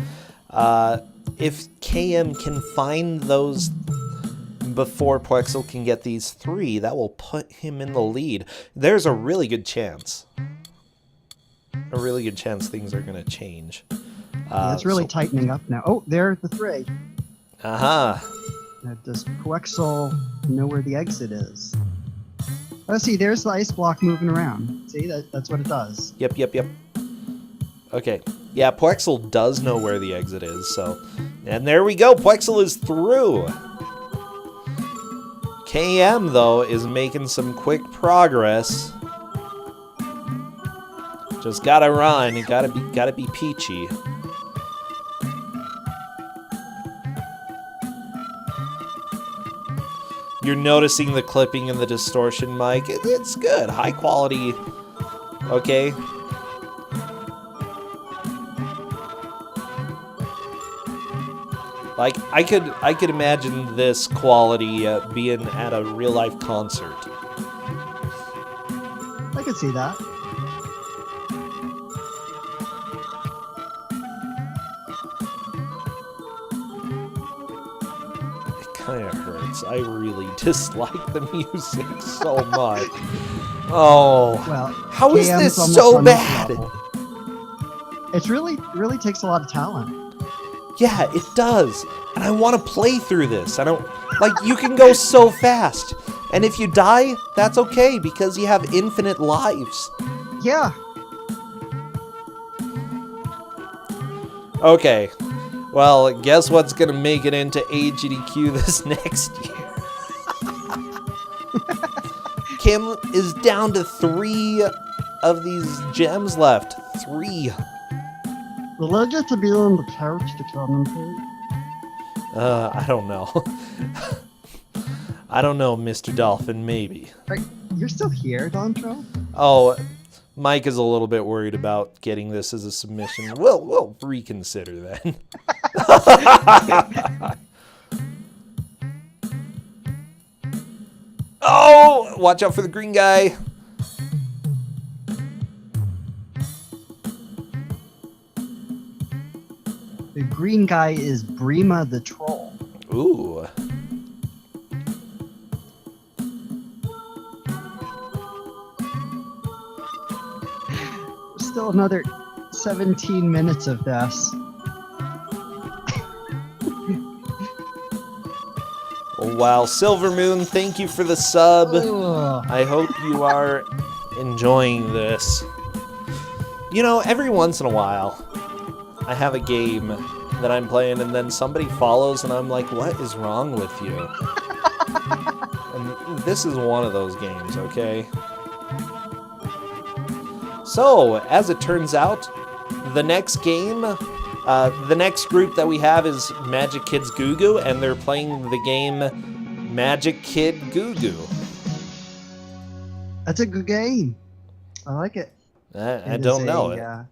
If KM can find those before Poexel can get these 3, that will put him in the lead. There's a really good chance. A really good chance things are going to change. Yeah, it's really tightening up now. Oh, there are the 3. Aha. Does Poexel know where the exit is? Oh, see, there's the ice block moving around. See, that's what it does. Yep. Okay. Yeah, Poexel does know where the exit is, so... And there we go. Poexel is through. KM, though, is making some quick progress. Just gotta run. You gotta be peachy. You're noticing the clipping and the distortion, Mike. It's good. High quality. Okay. Like, I could imagine this quality being at a real life concert. I could see that. It kind of hurts. I really dislike the music so much. Oh, Well, how is KM's this almost so on this bad? level. It's really takes a lot of talent. Yeah, it does. And I want to play through this. I don't... Like, you can go so fast. And if you die, that's okay, because you have infinite lives. Yeah. Okay. Well, guess what's going to make it into AGDQ this next year? Kim is down to 3 of these gems left. 3. Will I get to be on the couch to commentate? I don't know. I don't know, Mr. Dolphin, maybe. Right. You're still here, Dontro? Oh, Mike is a little bit worried about getting this as a submission. We'll reconsider then. Oh, watch out for the green guy. The green guy is Brima the troll. Ooh. Still another 17 minutes of this. Oh, wow. Silver Moon, thank you for the sub. Ugh. I hope you are enjoying this. You know, every once in a while, I have a game that I'm playing and then somebody follows and I'm like, what is wrong with you? And this is one of those games, okay? So, as it turns out, the next game, the next group that we have is Magic Kids Goo Goo, and they're playing the game Magic Kid Goo Goo. That's a good game. I like it. I don't know it.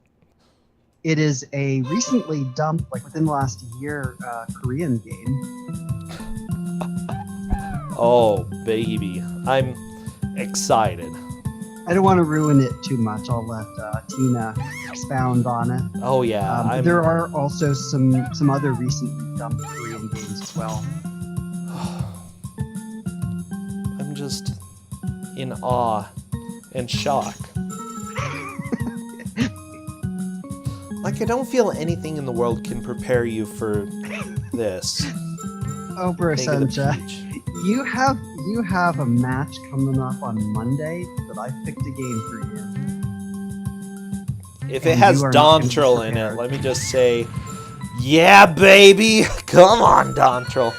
It is a recently dumped, like within the last year, Korean game. Oh, baby. I'm excited. I don't want to ruin it too much. I'll let Tina expound on it. Oh, yeah. There are also some other recently dumped Korean games as well. I'm just in awe and shock. Like, I don't feel anything in the world can prepare you for this. Oh, Brosanja, you have a match coming up on Monday that I picked a game for you. If it has Dontrell in it, let me just say, yeah, baby! Come on, Dontrell.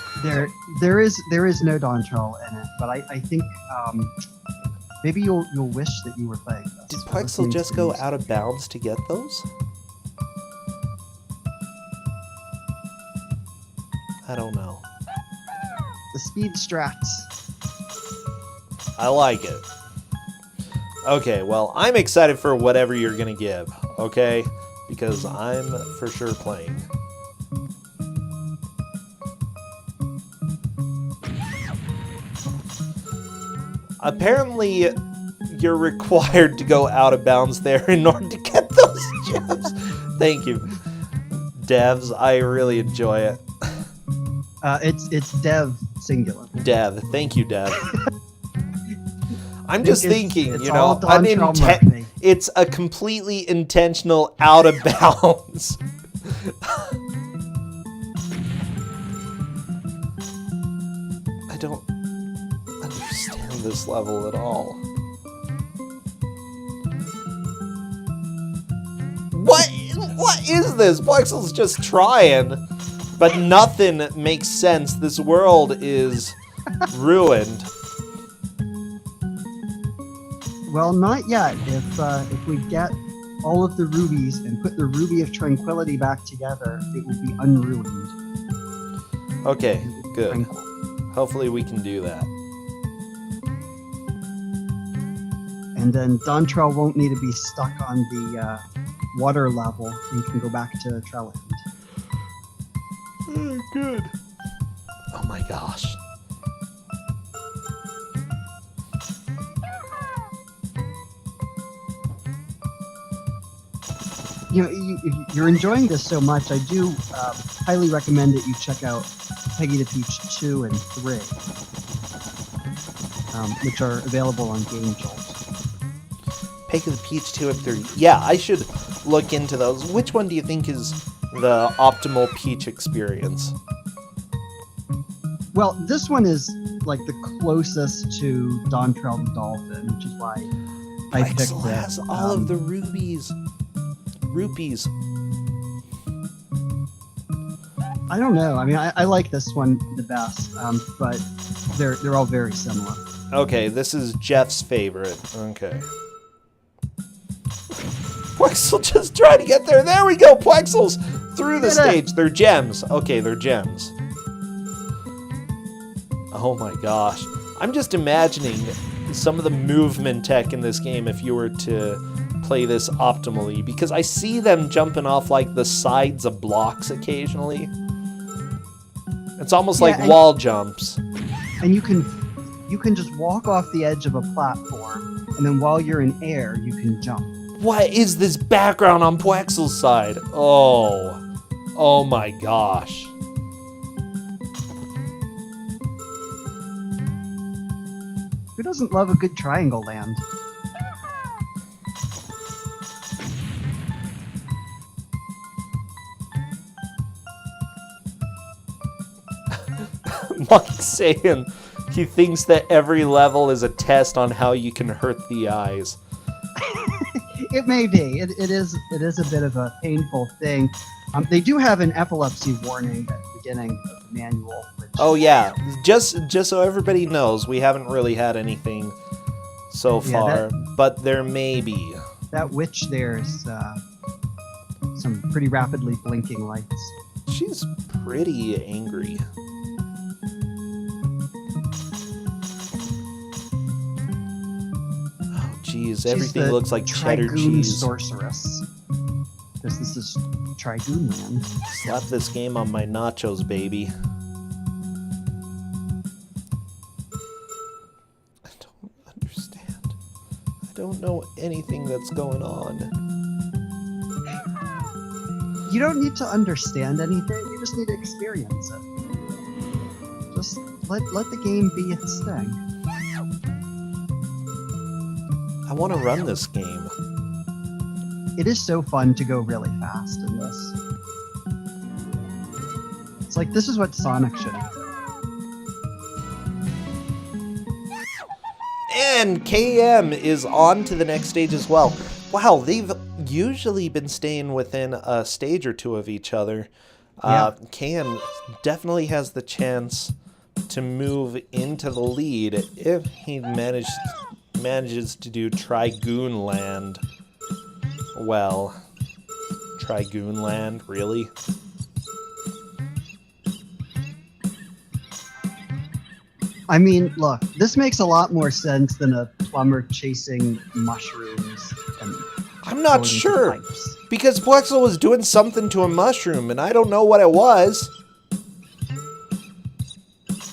There is no Dontrell in it, but I think maybe you'll wish that you were playing this. Did Pexel just go out of bounds to get those? I don't know. The speed strats. I like it. Okay, well, I'm excited for whatever you're gonna give, okay? Because I'm for sure playing. Apparently, you're required to go out of bounds there in order to get those gems. Thank you, devs. I really enjoy it. It's Dev singular. Dev. Thank you, Dev. I'm just thinking, it's you know, it's a completely intentional out of bounds. I don't understand this level at all. What is this? Plexel's just trying, but nothing makes sense. This world is ruined. Well, not yet. If we get all of the rubies and put the Ruby of Tranquility back together, it will be unruined. Okay, good. Hopefully we can do that. And then Dontrell won't need to be stuck on the water level and can go back to Trelland. Good. Oh my gosh. You know, if you're enjoying this so much, I do highly recommend that you check out Peggy the Peach 2 and 3, which are available on Game Jolt. Peggy the Peach 2 and 3. Yeah, I should look into those. Which one do you think is the optimal Peach experience? Well, this one is like the closest to Dontrell the Dolphin, which is why I picked it. Has all of the rupees. I don't know. I mean, I like this one the best, but they're all very similar. Okay, this is Jeff's favorite. Okay. Plexel just tried to get there. There we go. Plexel's through the stage. They're gems. Okay, they're gems. Oh my gosh. I'm just imagining some of the movement tech in this game if you were to play this optimally, because I see them jumping off like the sides of blocks occasionally. It's almost like wall jumps. And you can just walk off the edge of a platform, and then while you're in air, you can jump. What is this background on Plexel's side? Oh. Oh my gosh. Who doesn't love a good triangle land? Mike's saying he thinks that every level is a test on how you can hurt the eyes. It may be. It is a bit of a painful thing. They do have an epilepsy warning at the beginning of the manual. Which, Oh yeah, just so everybody knows, we haven't really had anything so Yeah, far, but there may be. that witch there's some pretty rapidly blinking lights. She's pretty angry. Oh jeez, everything She's the looks like cheddar Trigoon cheese. sorceress. Because this is Trigoon land. Slap this game on my nachos, baby. I don't understand. I don't know anything that's going on. You don't need to understand anything. You just need to experience it. Just let the game be its thing. I want to run this game. It is so fun to go really fast in this. It's like, this is what Sonic should have done. And KM is on to the next stage as well. Wow, they've usually been staying within a stage or two of each other. Yeah. KM definitely has the chance to move into the lead if he manages to do Trigoon Land well. Trigoon Land, really? I mean, look, this makes a lot more sense than a plumber chasing mushrooms and I'm not going into sure, pipes. because Plexel was doing something to a mushroom, and I don't know what it was.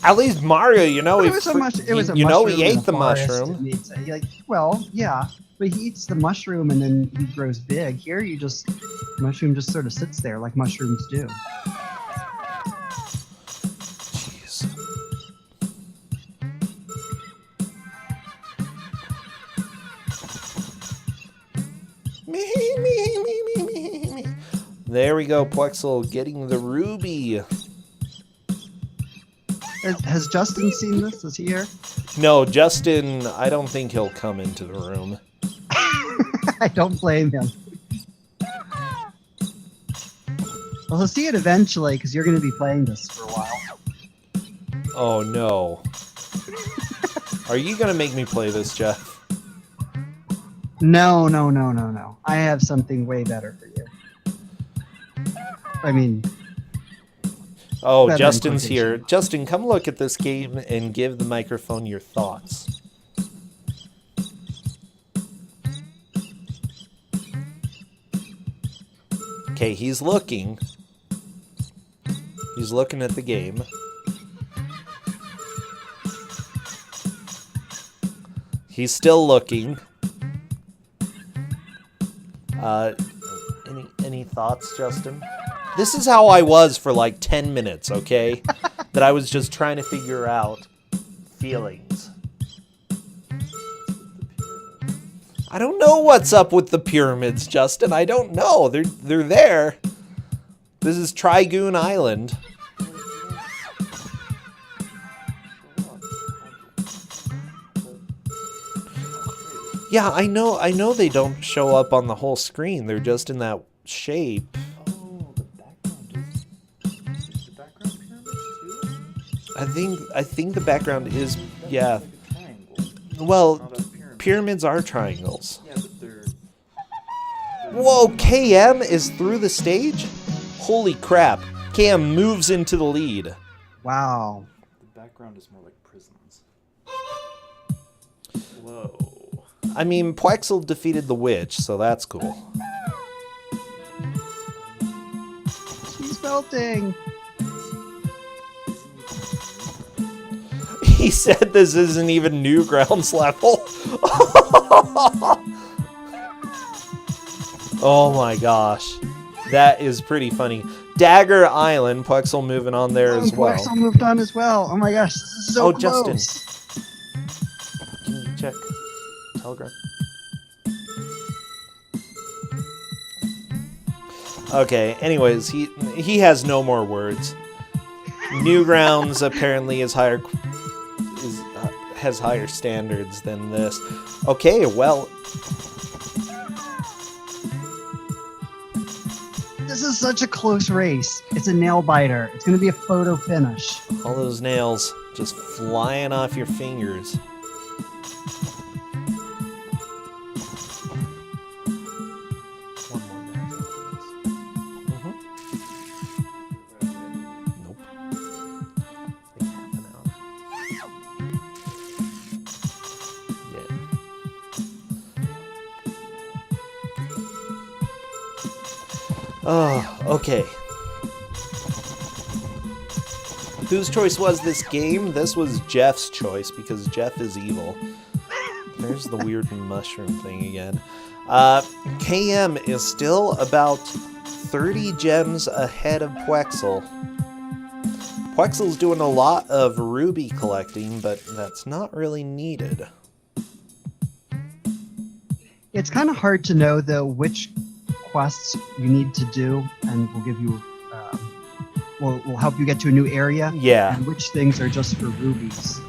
At least Mario, you know, It was a mushroom he in ate a the forest, mushroom. and he'd say, like, well, yeah, but he eats the mushroom and then he grows big. Here, mushroom just sort of sits there like mushrooms do. Jeez. Me. There we go, Plexel getting the ruby. Has Justin seen this? Is he here? No, Justin, I don't think he'll come into the room. I don't blame him. Well, he'll see it eventually because you're going to be playing this for a while. Oh no. Are you gonna make me play this, Jeff? No. I have something way better for you. I mean, Oh, better Justin's in here. quotation. Justin, come look at this game and give the microphone your thoughts. Okay, he's looking. He's looking at the game. He's still looking. Any thoughts, Justin? This is how I was for like 10 minutes, okay? That I was just trying to figure out feelings. I don't know what's up with the pyramids, Justin. I don't know. They're there. This is Trigoon Island. Yeah, I know they don't show up on the whole screen. They're just in that shape. Oh, the background is the background pyramids too? I think the background is, yeah. Like a triangle, Well, not a pyramid. pyramids are triangles. Yeah, but they're Whoa, KM is through the stage? Holy crap. KM moves into the lead. wow. the background is more like prisons. Whoa. I mean, Plexel defeated the witch, so that's cool. She's melting. He said this isn't even Newgrounds level. Oh my gosh. That is pretty funny. Dagger Island. Plexel moving on there as well. Quexel moved on as well. Oh my gosh, this is so close. Justin. Can you check Telegram? Okay, anyways, he has no more words. Newgrounds apparently has higher standards than this. Okay, well, This is such a close race. It's a nail biter. It's going to be a photo finish. all those nails just flying off your fingers. One more there. Mhm. Nope. Like half an hour. Yeah. Oh, okay. Whose choice was this game? This was Jeff's choice because Jeff is evil. There's the weird mushroom thing again. KM is still about 30 gems ahead of Plexel. Plexel's doing a lot of ruby collecting, but that's not really needed. It's kind of hard to know, though, which quests you need to do, and we'll give you, we'll help you get to a new area. Yeah. And which things are just for rubies.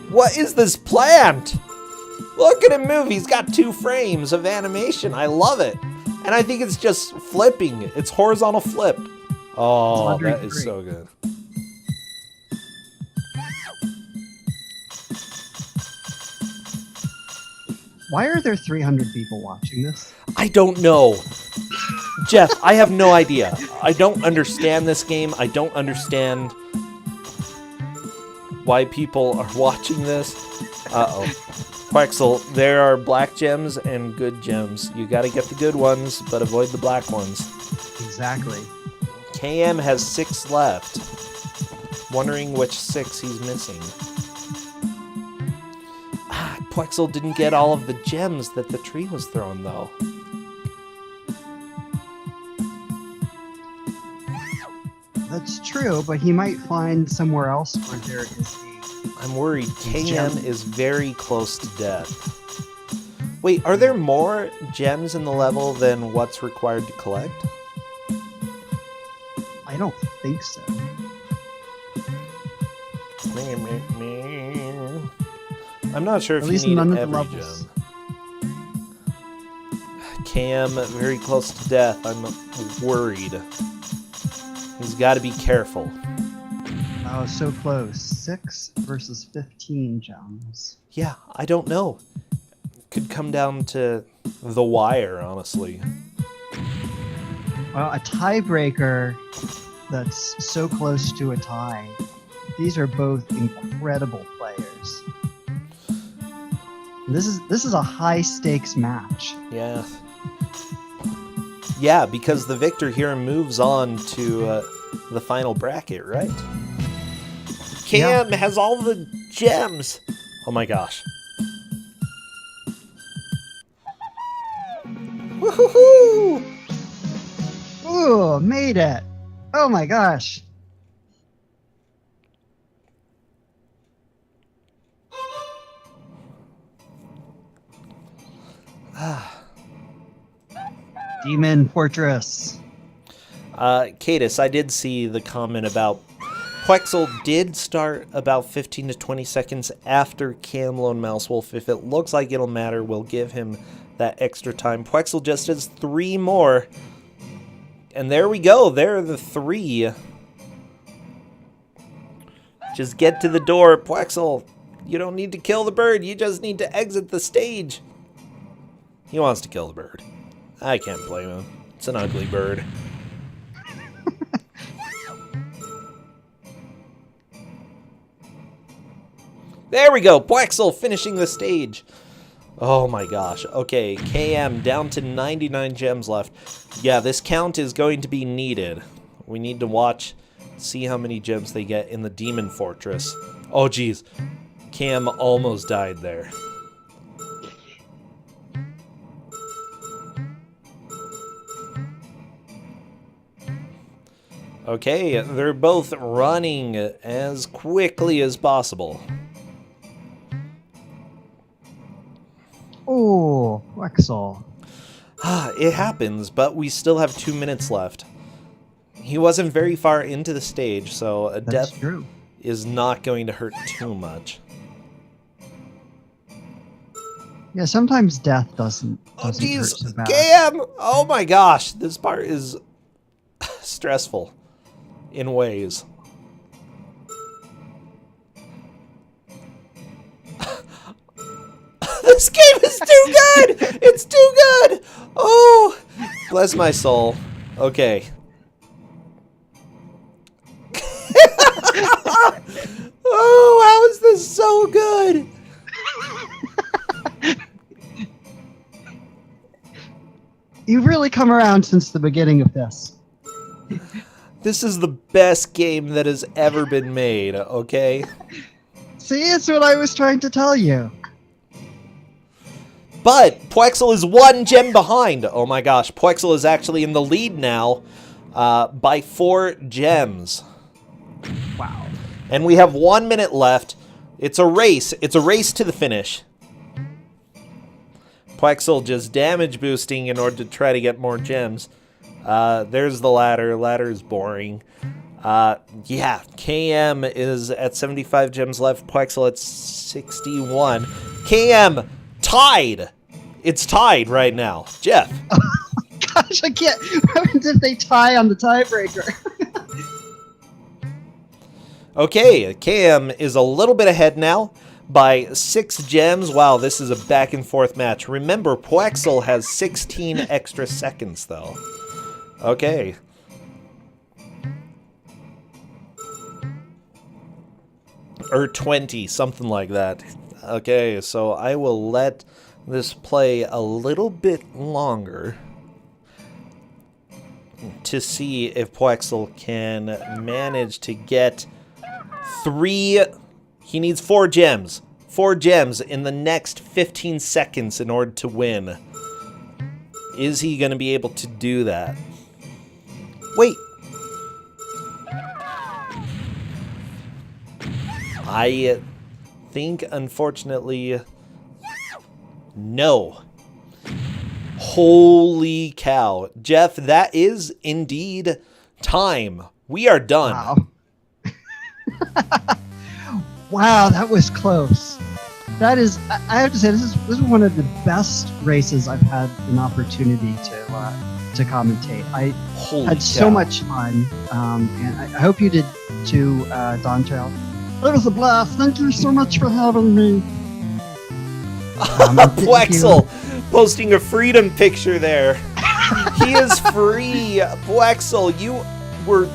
What is this plant? Look at him move. He's got 2 frames of animation. I love it. And I think it's just flipping. It's horizontal flip. Oh, that is so good. Why are there 300 people watching this? I don't know. Jeff, I have no idea. I don't understand this game. I don't understand why people are watching this. Uh-oh. Quexel, there are black gems and good gems. You gotta get the good ones, but avoid the black ones. Exactly. KM has 6 left. Wondering which 6 he's missing. Plexel didn't get all of the gems that the tree was throwing, though. That's true, but he might find somewhere else where there is I'm worried. KM gem. is very close to death. Wait, are there more gems in the level than what's required to collect? I don't think so. I'm not sure if At you least need none of the every levels. gem. Cam, very close to death. I'm worried. He's got to be careful. Oh, so close. 6 versus 15 gems. Yeah, I don't know. Could come down to the wire, honestly. Well, a tiebreaker that's so close to a tie. These are both incredible players. This is a high stakes match. Yeah. Yeah, because the victor here moves on to the final bracket, right? Cam has all the gems. Oh my gosh. Woohoo! Ooh, made it. Oh my gosh. Demon Fortress. Cadis, I did see the comment about Quexel did start about 15 to 20 seconds after Cam Lone Mouse Wolf. If it looks like it'll matter, we'll give him that extra time. Quexel just has 3 more. And there we go. There are the 3. Just get to the door, Quexel. You don't need to kill the bird. You just need to exit the stage. He wants to kill the bird. I can't blame him. It's an ugly bird. There we go. Plexel finishing the stage. Oh my gosh. Okay, KM down to 99 gems left. Yeah, this count is going to be needed. We need to watch, see how many gems they get in the Demon Fortress. Oh geez. Cam almost died there. Okay, they're both running as quickly as possible. Oh, Wexel. It happens, but we still have 2 minutes left. He wasn't very far into the stage, so a That's death true. is not going to hurt too much. Yeah, sometimes death doesn't Oh, hurt jeez. so bad. Cam! Oh my gosh, this part is stressful in ways. This game is too good! It's too good! Oh! Bless my soul. Okay. Oh, how is this so good? You've really come around since the beginning of this. This is the best game that has ever been made, okay? See, it's what I was trying to tell you. But Poexel is 1 gem behind. Oh my gosh, Poexel is actually in the lead now by 4 gems. Wow. And we have 1 minute left. It's a race. It's a race to the finish. Poexel just damage boosting in order to try to get more gems. There's the ladder. Ladder is boring. Yeah, KM is at 75 gems left. Poexel at 61. KM tied. It's tied right now. Jeff. Gosh, I can't. What happens if they tie on the tiebreaker? Okay, KM is a little bit ahead now by 6 gems. Wow, this is a back and forth match. Remember, Poexel has 16 extra seconds, though. Okay. Or 20, something like that. Okay, so I will let this play a little bit longer to see if Poexel can manage to get 3... He needs 4 gems. 4 gems in the next 15 seconds in order to win. Is he going to be able to do that? Wait. I think, unfortunately, no. Holy cow. Jeff, that is indeed time. We are done. Wow. Wow, that was close. That is, I have to say, this is one of the best races I've had an opportunity to commentate. I Holy had cow. so much fun, and I hope you did too, Don Trail. It was a blast. Thank you so much for having me. Poexel posting a freedom picture there. He is free. Poexel, you were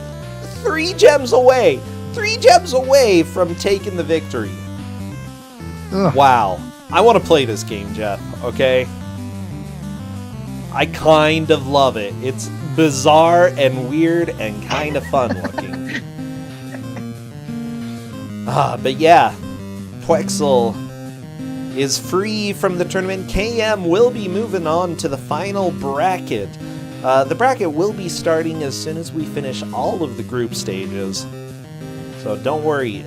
3 gems away. 3 gems away from taking the victory. Ugh. Wow. I want to play this game, Jeff, okay? I kind of love it. It's bizarre and weird and kind of fun looking. But yeah, Poexel is free from the tournament. KM will be moving on to the final bracket. The bracket will be starting as soon as we finish all of the group stages. So don't worry.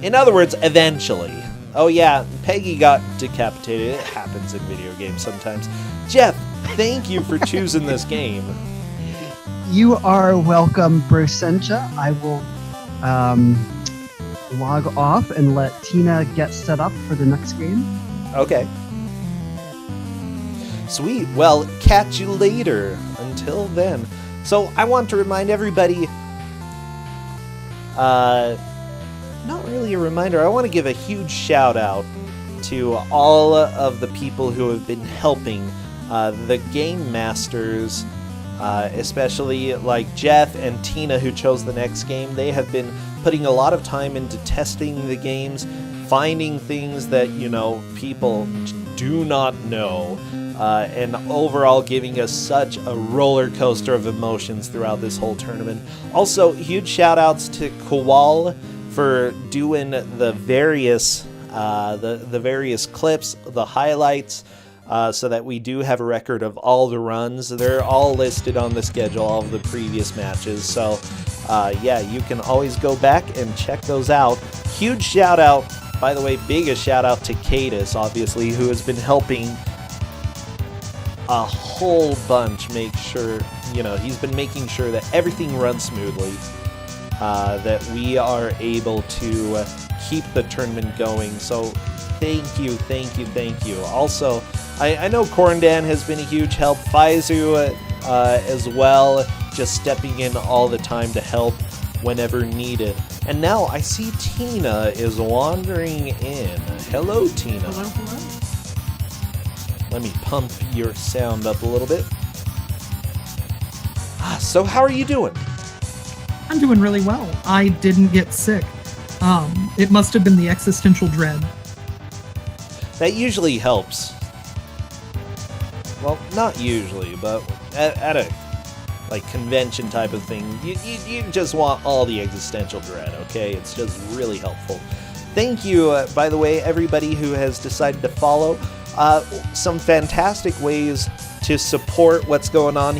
In other words, eventually. Oh yeah, Peggy got decapitated. It happens in video games sometimes. Jeff, thank you for choosing this game. You are welcome, Brucentia. I will log off and let Tina get set up for the next game. Okay. Sweet. Well, catch you later. Until then. So I want to remind everybody, not really a reminder, I want to give a huge shout out to all of the people who have been helping the game masters, especially like Jeff and Tina who chose the next game. They have been putting a lot of time into testing the games, finding things that, you know, people do not know, and overall giving us such a roller coaster of emotions throughout this whole tournament. Also, huge shout outs to Kowal for doing the various clips, the highlights, so that we do have a record of all the runs. They're all listed on the schedule, all of the previous matches. So, yeah, you can always go back and check those out. Huge shout out, by the way, biggest shout out to Cadus, obviously, who has been helping a whole bunch make sure, he's been making sure that everything runs smoothly, that we are able to keep the tournament going. So thank you. Also, I know Corndan has been a huge help. Faizu as well, just stepping in all the time to help whenever needed. And now I see Tina is wandering in. Hello, Tina. Hello. Let me pump your sound up a little bit. So how are you doing? I'm doing really well. I didn't get sick. It must have been the existential dread. That usually helps. Well, not usually, but at a convention type of thing, you just want all the existential dread, okay? It's just really helpful. Thank you, by the way, everybody who has decided to follow. Some fantastic ways to support what's going on